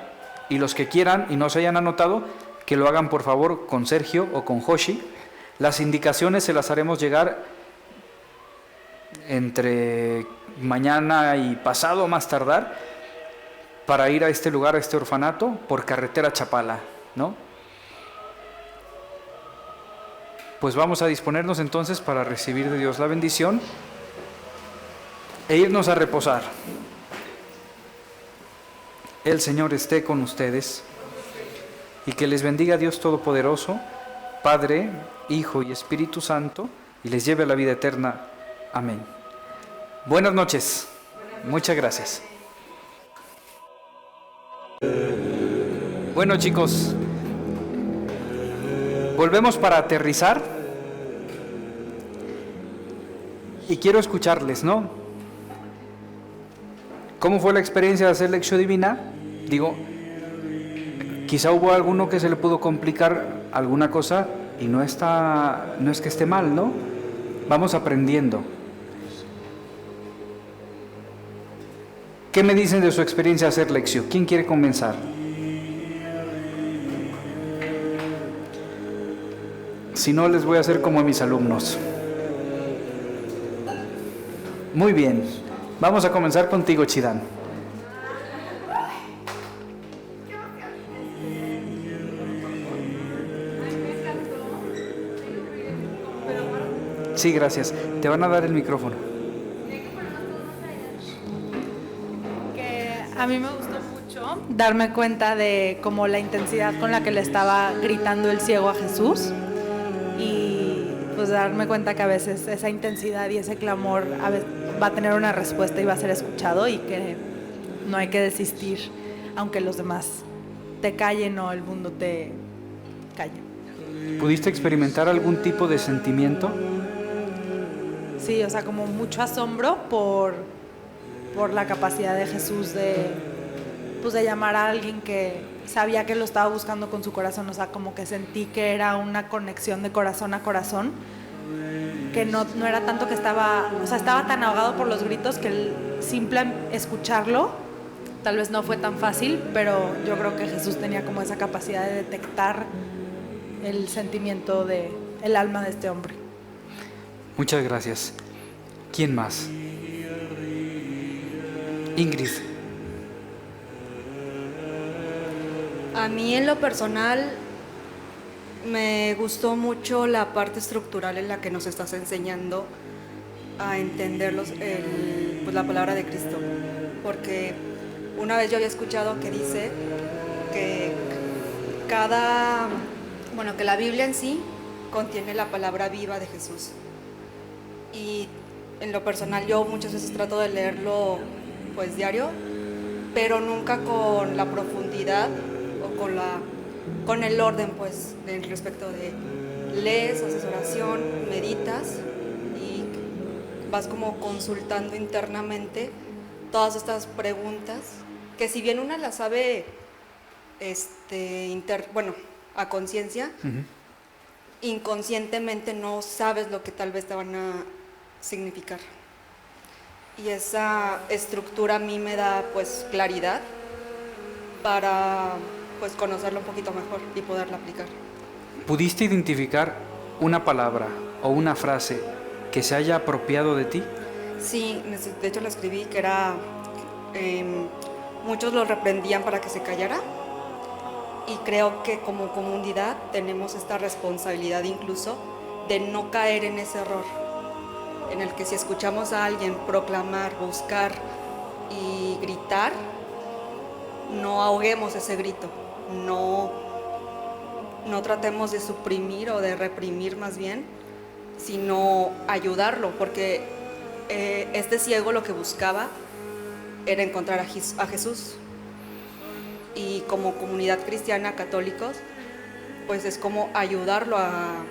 y los que quieran y no se hayan anotado, que lo hagan por favor con Sergio o con Joshi. Las indicaciones se las haremos llegar entre mañana y pasado, más tardar, para ir a este lugar, a este orfanato, por carretera Chapala, ¿no? Pues vamos a disponernos entonces para recibir de Dios la bendición e irnos a reposar. El Señor esté con ustedes y que les bendiga Dios Todopoderoso, Padre, Hijo y Espíritu Santo, y les lleve a la vida eterna. Amén. Buenas noches. Muchas gracias. Bueno, chicos, volvemos para aterrizar y quiero escucharles, ¿no? ¿Cómo fue la experiencia de hacer Lección Divina? Digo, quizá hubo alguno que se le pudo complicar alguna cosa y no es que esté mal, ¿no? Vamos aprendiendo. ¿Qué me dicen de su experiencia de hacer Lección? ¿Quién quiere comenzar? Si no, les voy a hacer como a mis alumnos. Muy bien. Vamos a comenzar contigo, Chidán. Sí, gracias. Te van a dar el micrófono. Que a mí me gustó mucho darme cuenta de como la intensidad con la que le estaba gritando el ciego a Jesús y pues darme cuenta que a veces esa intensidad y ese clamor a veces va a tener una respuesta y va a ser escuchado y que no hay que desistir aunque los demás te callen o el mundo te calle. ¿Pudiste experimentar algún tipo de sentimiento? Sí, o sea, como mucho asombro por la capacidad de Jesús de llamar a alguien que sabía que lo estaba buscando con su corazón. O sea, como que sentí que era una conexión de corazón a corazón, que no era tanto que estaba tan ahogado por los gritos que el simple escucharlo tal vez no fue tan fácil, pero yo creo que Jesús tenía como esa capacidad de detectar el sentimiento del alma de este hombre. Muchas gracias. ¿Quién más? Ingrid. A mí en lo personal me gustó mucho la parte estructural en la que nos estás enseñando a entender la palabra de Cristo, porque una vez yo había escuchado que dice que que la Biblia en sí contiene la palabra viva de Jesús. Y en lo personal yo muchas veces trato de leerlo pues diario, pero nunca con la profundidad o con el orden pues respecto de lees, haces oración, meditas y vas como consultando internamente todas estas preguntas que si bien una las sabe a conciencia, inconscientemente no sabes lo que tal vez te van a significar. Y esa estructura a mí me da pues claridad para pues conocerlo un poquito mejor y poderla aplicar. ¿Pudiste identificar una palabra o una frase que se haya apropiado de ti? Sí, de hecho lo escribí, que era muchos lo reprendían para que se callara, y creo que como comunidad tenemos esta responsabilidad incluso de no caer en ese error en el que si escuchamos a alguien proclamar, buscar y gritar, no ahoguemos ese grito, no tratemos de suprimir o de reprimir más bien, sino ayudarlo, porque este ciego lo que buscaba era encontrar a Jesús. Y como comunidad cristiana, católicos, pues es como ayudarlo a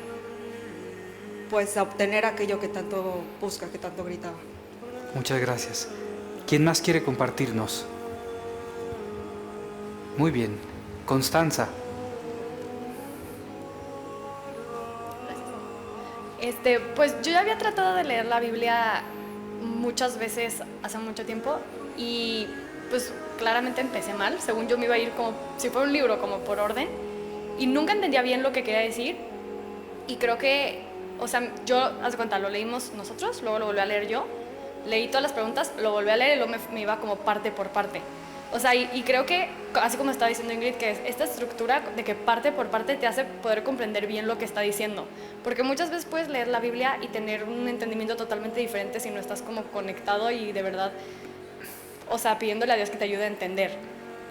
obtener aquello que tanto busca, que tanto gritaba. Muchas gracias. ¿Quién más quiere compartirnos? Muy bien. Constanza. Pues yo ya había tratado de leer la Biblia muchas veces hace mucho tiempo y pues claramente empecé mal. Según yo me iba a ir como si fuera un libro, como por orden, y nunca entendía bien lo que quería decir. Y creo que, o sea, yo, haz de cuenta, lo leímos nosotros, luego lo volví a leer yo, leí todas las preguntas, lo volví a leer y luego me iba como parte por parte. O sea, y creo que, así como estaba diciendo Ingrid, que es esta estructura de que parte por parte te hace poder comprender bien lo que está diciendo. Porque muchas veces puedes leer la Biblia y tener un entendimiento totalmente diferente si no estás como conectado y de verdad, o sea, pidiéndole a Dios que te ayude a entender.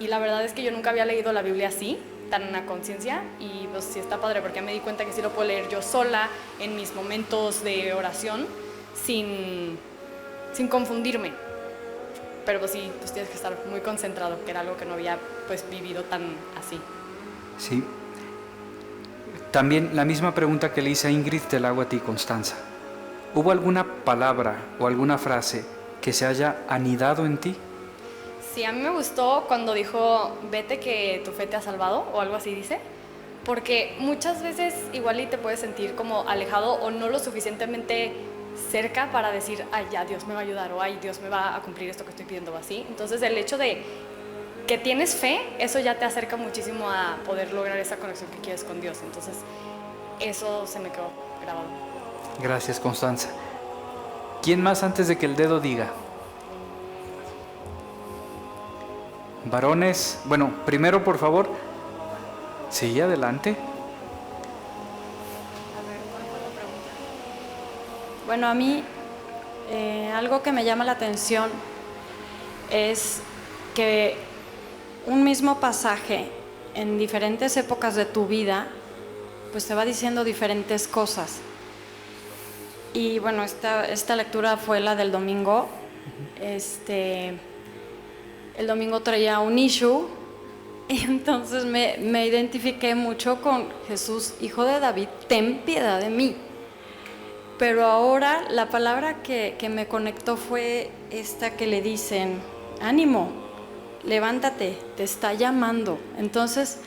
Y la verdad es que yo nunca había leído la Biblia así, tan a conciencia, y pues sí está padre porque me di cuenta que sí lo puedo leer yo sola en mis momentos de oración sin confundirme. Pero pues sí, pues tienes que estar muy concentrado, que era algo que no había pues vivido tan así. Sí. También la misma pregunta que le hice a Ingrid te la hago a ti, Constanza. ¿Hubo alguna palabra o alguna frase que se haya anidado en ti? Sí, a mí me gustó cuando dijo, vete que tu fe te ha salvado, o algo así dice, porque muchas veces igual y te puedes sentir como alejado o no lo suficientemente cerca para decir, ay, ya Dios me va a ayudar, o ay, Dios me va a cumplir esto que estoy pidiendo, o así. Entonces el hecho de que tienes fe, eso ya te acerca muchísimo a poder lograr esa conexión que quieres con Dios. Entonces eso se me quedó grabado. Gracias, Constanza. ¿Quién más antes de que el dedo diga? Varones, bueno, primero por favor. Sí, adelante. Bueno, a mí algo que me llama la atención es que un mismo pasaje en diferentes épocas de tu vida, pues te va diciendo diferentes cosas. Y bueno, esta lectura fue la del domingo. El domingo traía un issue y entonces me identifiqué mucho con Jesús, hijo de David, ten piedad de mí. Pero ahora la palabra que me conectó fue esta que le dicen, ánimo, levántate, te está llamando. Entonces,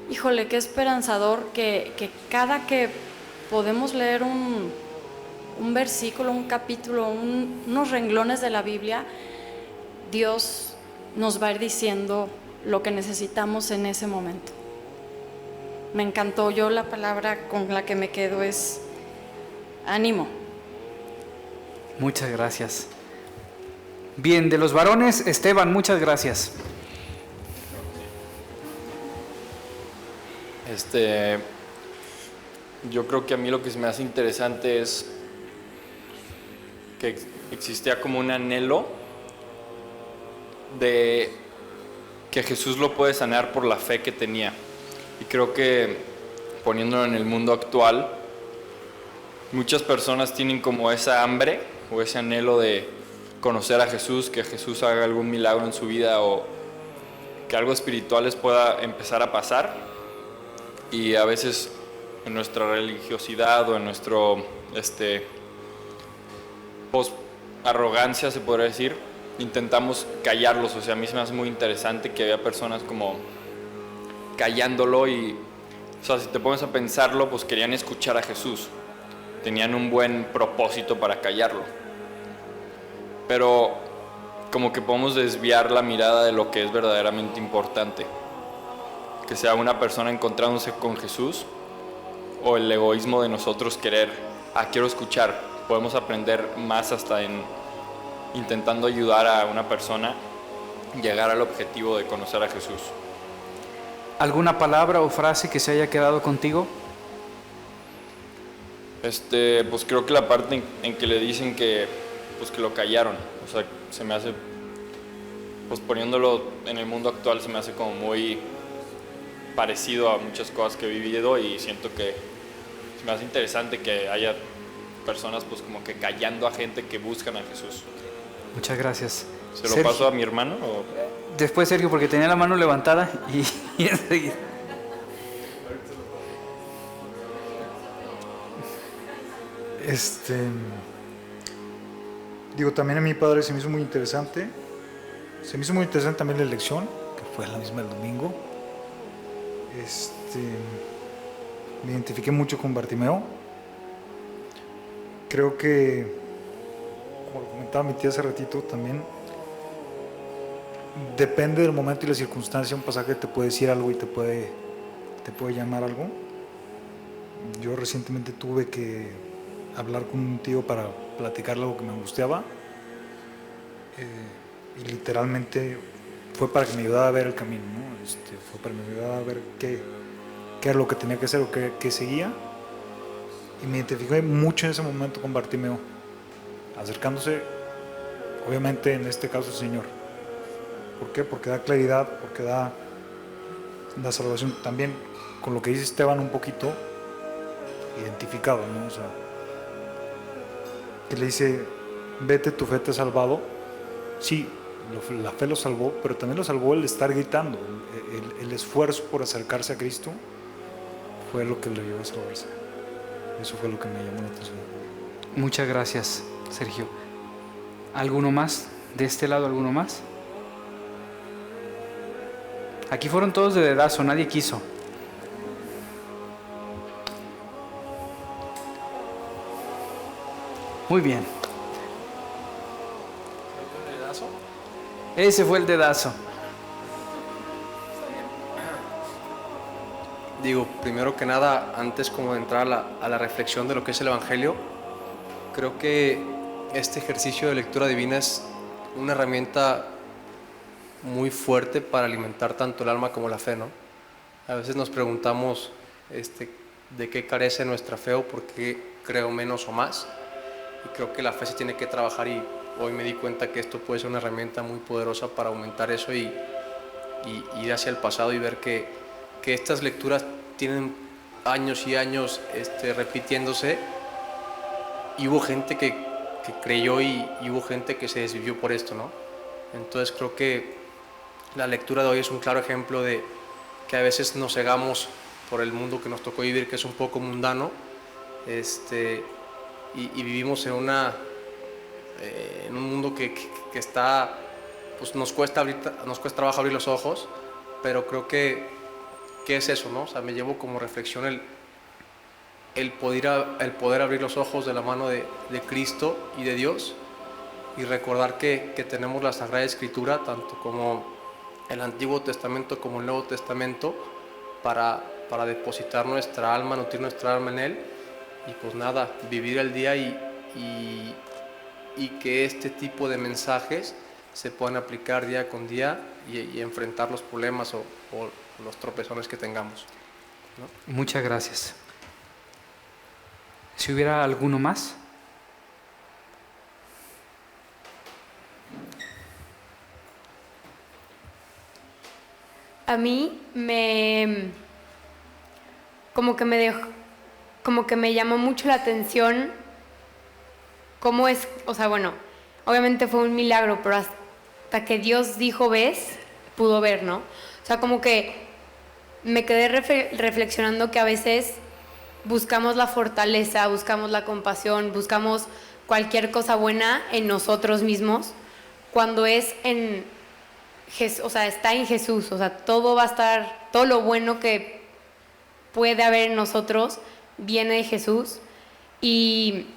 híjole, qué esperanzador que cada que podemos leer un versículo, un capítulo, unos renglones de la Biblia, Dios nos va a ir diciendo lo que necesitamos en ese momento. Me encantó. Yo la palabra con la que me quedo es ánimo. Muchas gracias. Bien, de los varones, Esteban, muchas gracias. Yo creo que a mí lo que se me hace interesante es que existía como un anhelo de que Jesús lo puede sanar por la fe que tenía. Y creo que poniéndolo en el mundo actual, muchas personas tienen como esa hambre o ese anhelo de conocer a Jesús, que Jesús haga algún milagro en su vida o que algo espiritual les pueda empezar a pasar. Y a veces en nuestra religiosidad o en nuestro arrogancia, se podría decir, intentamos callarlos. O sea, a mí se me hace muy interesante que había personas como callándolo y, o sea, si te pones a pensarlo, pues querían escuchar a Jesús. Tenían un buen propósito para callarlo. Pero como que podemos desviar la mirada de lo que es verdaderamente importante. Que sea una persona encontrándose con Jesús o el egoísmo de nosotros querer, quiero escuchar. Podemos aprender más hasta en intentando ayudar a una persona a llegar al objetivo de conocer a Jesús. ¿Alguna palabra o frase que se haya quedado contigo? Pues creo que la parte en que le dicen que lo callaron, o sea, se me hace, pues poniéndolo en el mundo actual, se me hace como muy parecido a muchas cosas que he vivido y siento que se me hace interesante que haya personas pues como que callando a gente que buscan a Jesús. Muchas gracias. ¿Se lo Sergio, paso a mi hermano? ¿O? Después Sergio, porque tenía la mano levantada y enseguida. Digo, también a mi padre se me hizo muy interesante. Se me hizo muy interesante también la elección, que fue la misma el domingo. Me identifiqué mucho con Bartimeo. Creo que, como lo comentaba mi tía hace ratito, también depende del momento y la circunstancia. Un pasaje te puede decir algo y te puede llamar algo. Yo recientemente tuve que hablar con un tío para platicarle algo que me angustiaba, y literalmente fue para que me ayudara a ver el camino, ¿no? Fue para que me ayudara a ver qué era lo que tenía que hacer o qué seguía, y me identifiqué mucho en ese momento con Bartimeo, acercándose, obviamente en este caso, el Señor. ¿Por qué? Porque da claridad, porque da salvación. También con lo que dice Esteban, un poquito identificado, ¿no? O sea, que le dice, vete, tu fe te ha salvado. Sí, La fe lo salvó, pero también lo salvó el estar gritando. El esfuerzo por acercarse a Cristo fue lo que le llevó a salvarse. Eso fue lo que me llamó la atención. Muchas gracias, Sergio. ¿Alguno más? ¿De este lado alguno más? Aquí fueron todos de dedazo, nadie quiso. Muy bien. Ese fue el dedazo. Digo, primero que nada, antes como de entrar a la reflexión de lo que es el Evangelio, creo que este ejercicio de lectura divina es una herramienta muy fuerte para alimentar tanto el alma como la fe, ¿no? A veces nos preguntamos de qué carece nuestra fe o por qué creo menos o más. Y creo que la fe se tiene que trabajar y hoy me di cuenta que esto puede ser una herramienta muy poderosa para aumentar eso y ir hacia el pasado y ver que estas lecturas tienen años y años repitiéndose y hubo gente que creyó y hubo gente que se desvivió por esto, ¿no? Entonces creo que la lectura de hoy es un claro ejemplo de que a veces nos cegamos por el mundo que nos tocó vivir, que es un poco mundano, y vivimos en un mundo que está, pues nos cuesta trabajo abrir los ojos, pero creo que es eso, ¿no? O sea, me llevo como reflexión el poder abrir los ojos de la mano de Cristo y de Dios y recordar que tenemos la Sagrada Escritura, tanto como el Antiguo Testamento como el Nuevo Testamento, para depositar nuestra alma, nutrir nuestra alma en Él y pues nada, vivir el día y que este tipo de mensajes se puedan aplicar día con día y enfrentar los problemas o los tropezones que tengamos, ¿no? Muchas gracias. Si hubiera alguno más. A mí como que me llamó mucho la atención cómo es, o sea, bueno, obviamente fue un milagro, pero hasta que Dios dijo ves, pudo ver, ¿no? O sea, como que me quedé reflexionando que a veces buscamos la fortaleza, buscamos la compasión, buscamos cualquier cosa buena en nosotros mismos, cuando es en Jesús, o sea, está en Jesús, o sea, todo va a estar, todo lo bueno que puede haber en nosotros viene de Jesús. Y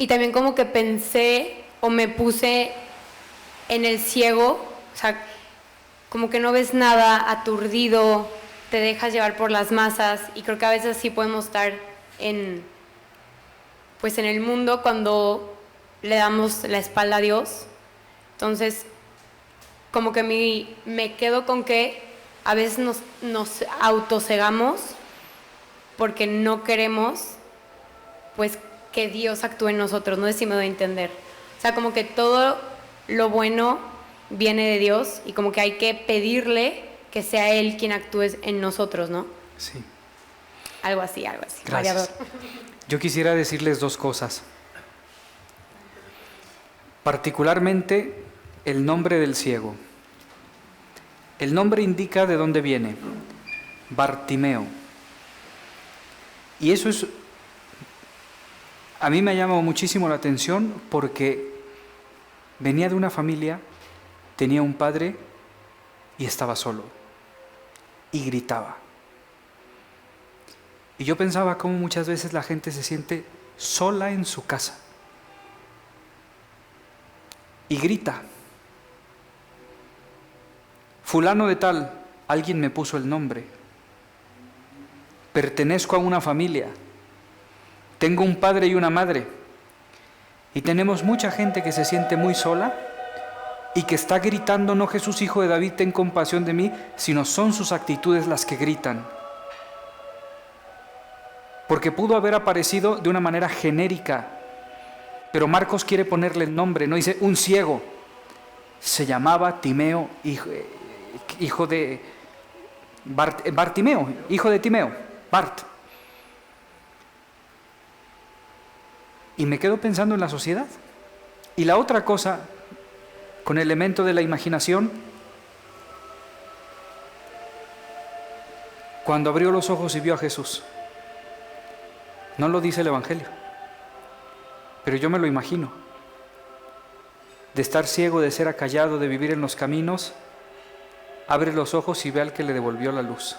también como que pensé o me puse en el ciego, o sea, como que no ves nada, aturdido, te dejas llevar por las masas, y creo que a veces sí podemos estar en el mundo cuando le damos la espalda a Dios. Entonces, como que me quedo con que a veces nos autocegamos porque no queremos pues que Dios actúe en nosotros, no sé si me doy a entender. O sea, como que todo lo bueno viene de Dios y como que hay que pedirle que sea Él quien actúe en nosotros, ¿no? Sí. Algo así. Gracias. Variador. Yo quisiera decirles dos cosas. Particularmente el nombre del ciego. El nombre indica de dónde viene. Bartimeo. Y eso a mí me ha llamado muchísimo la atención porque venía de una familia, tenía un padre y estaba solo. Y gritaba. Y yo pensaba cómo muchas veces la gente se siente sola en su casa. Y grita. Fulano de tal, alguien me puso el nombre. Pertenezco a una familia. Tengo un padre y una madre. Y tenemos mucha gente que se siente muy sola y que está gritando, no Jesús, hijo de David, ten compasión de mí, sino son sus actitudes las que gritan. Porque pudo haber aparecido de una manera genérica, pero Marcos quiere ponerle el nombre, no dice un ciego. Se llamaba Timeo, hijo de Bartimeo, hijo de Timeo, Bart. Y me quedo pensando en la sociedad. Y la otra cosa, con elemento de la imaginación, cuando abrió los ojos y vio a Jesús. No lo dice el Evangelio, pero yo me lo imagino. De estar ciego, de ser acallado, de vivir en los caminos, abre los ojos y ve al que le devolvió la luz.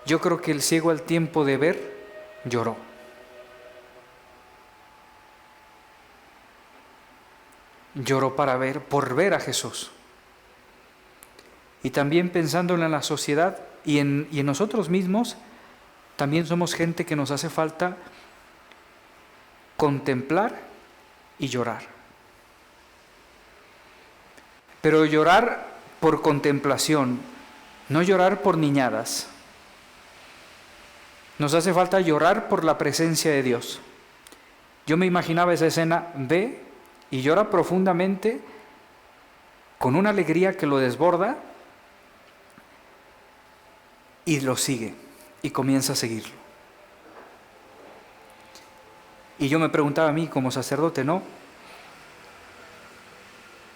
Yo creo que el ciego, al tiempo de ver, lloró. Lloró por ver a Jesús. Y también pensando en la sociedad y en nosotros mismos, también somos gente que nos hace falta contemplar y llorar. Pero llorar por contemplación, no llorar por niñadas. Nos hace falta llorar por la presencia de Dios. Yo me imaginaba esa escena, ve y llora profundamente, con una alegría que lo desborda, y lo sigue, y comienza a seguirlo. Y yo me preguntaba a mí como sacerdote, ¿no?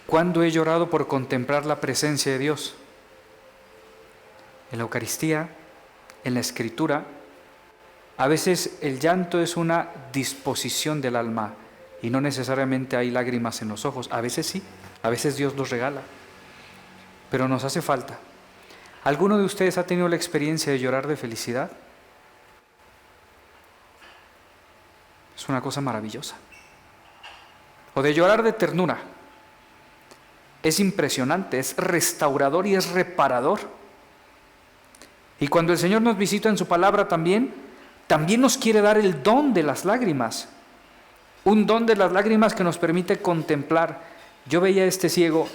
¿Cuándo he llorado por contemplar la presencia de Dios? En la Eucaristía, en la Escritura. A veces el llanto es una disposición del alma y no necesariamente hay lágrimas en los ojos. A veces sí, a veces Dios los regala, pero nos hace falta. ¿Alguno de ustedes ha tenido la experiencia de llorar de felicidad? Es una cosa maravillosa. O de llorar de ternura. Es impresionante, es restaurador y es reparador. Y cuando el Señor nos visita en su palabra también nos quiere dar el don de las lágrimas. Un don de las lágrimas que nos permite contemplar. Yo veía a este ciego,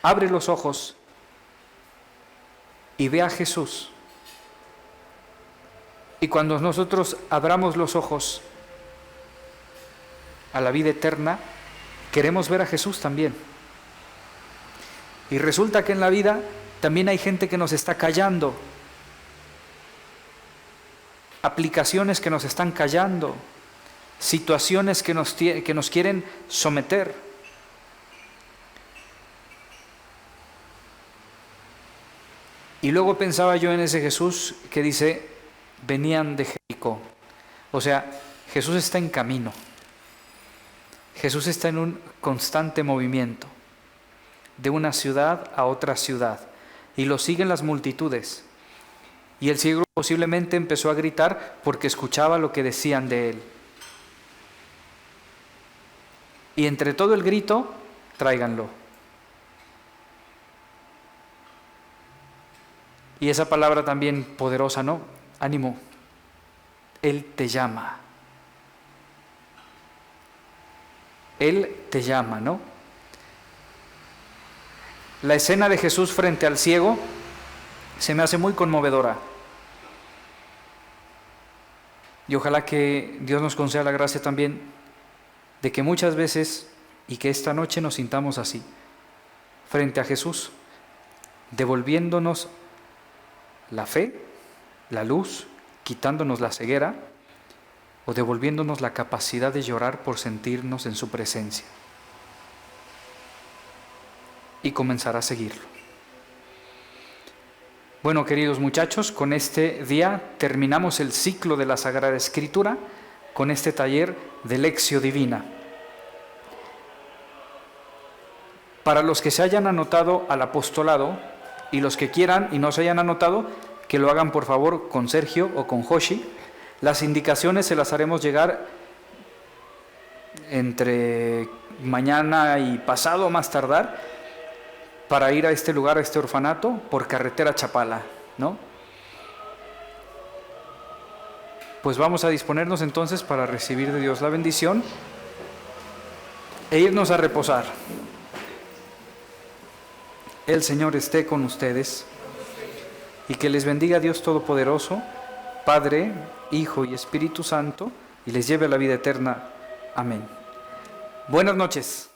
abre los ojos y ve a Jesús. Y cuando nosotros abramos los ojos a la vida eterna, queremos ver a Jesús también. Y resulta que en la vida también hay gente que nos está callando, aplicaciones que nos están callando, situaciones que nos quieren someter. Y luego pensaba yo en ese Jesús que dice, venían de Jericó. O sea, Jesús está en camino. Jesús está en un constante movimiento, de una ciudad a otra ciudad, y lo siguen las multitudes. Y el ciego posiblemente empezó a gritar porque escuchaba lo que decían de él. Y entre todo el grito, tráiganlo. Y esa palabra también poderosa, ¿no? Ánimo, Él te llama. Él te llama, ¿no? La escena de Jesús frente al ciego se me hace muy conmovedora. Y ojalá que Dios nos conceda la gracia también de que muchas veces, y que esta noche nos sintamos así, frente a Jesús, devolviéndonos la fe, la luz, quitándonos la ceguera, o devolviéndonos la capacidad de llorar por sentirnos en su presencia. Y comenzar a seguirlo. Bueno, queridos muchachos, con este día terminamos el ciclo de la Sagrada Escritura con este taller de Lectio Divina. Para los que se hayan anotado al apostolado y los que quieran y no se hayan anotado, que lo hagan por favor con Sergio o con Joshi. Las indicaciones se las haremos llegar entre mañana y pasado, más tardar, para ir a este lugar, a este orfanato, por carretera Chapala, ¿no? Pues vamos a disponernos entonces para recibir de Dios la bendición e irnos a reposar. El Señor esté con ustedes y que les bendiga Dios Todopoderoso, Padre, Hijo y Espíritu Santo, y les lleve a la vida eterna. Amén. Buenas noches.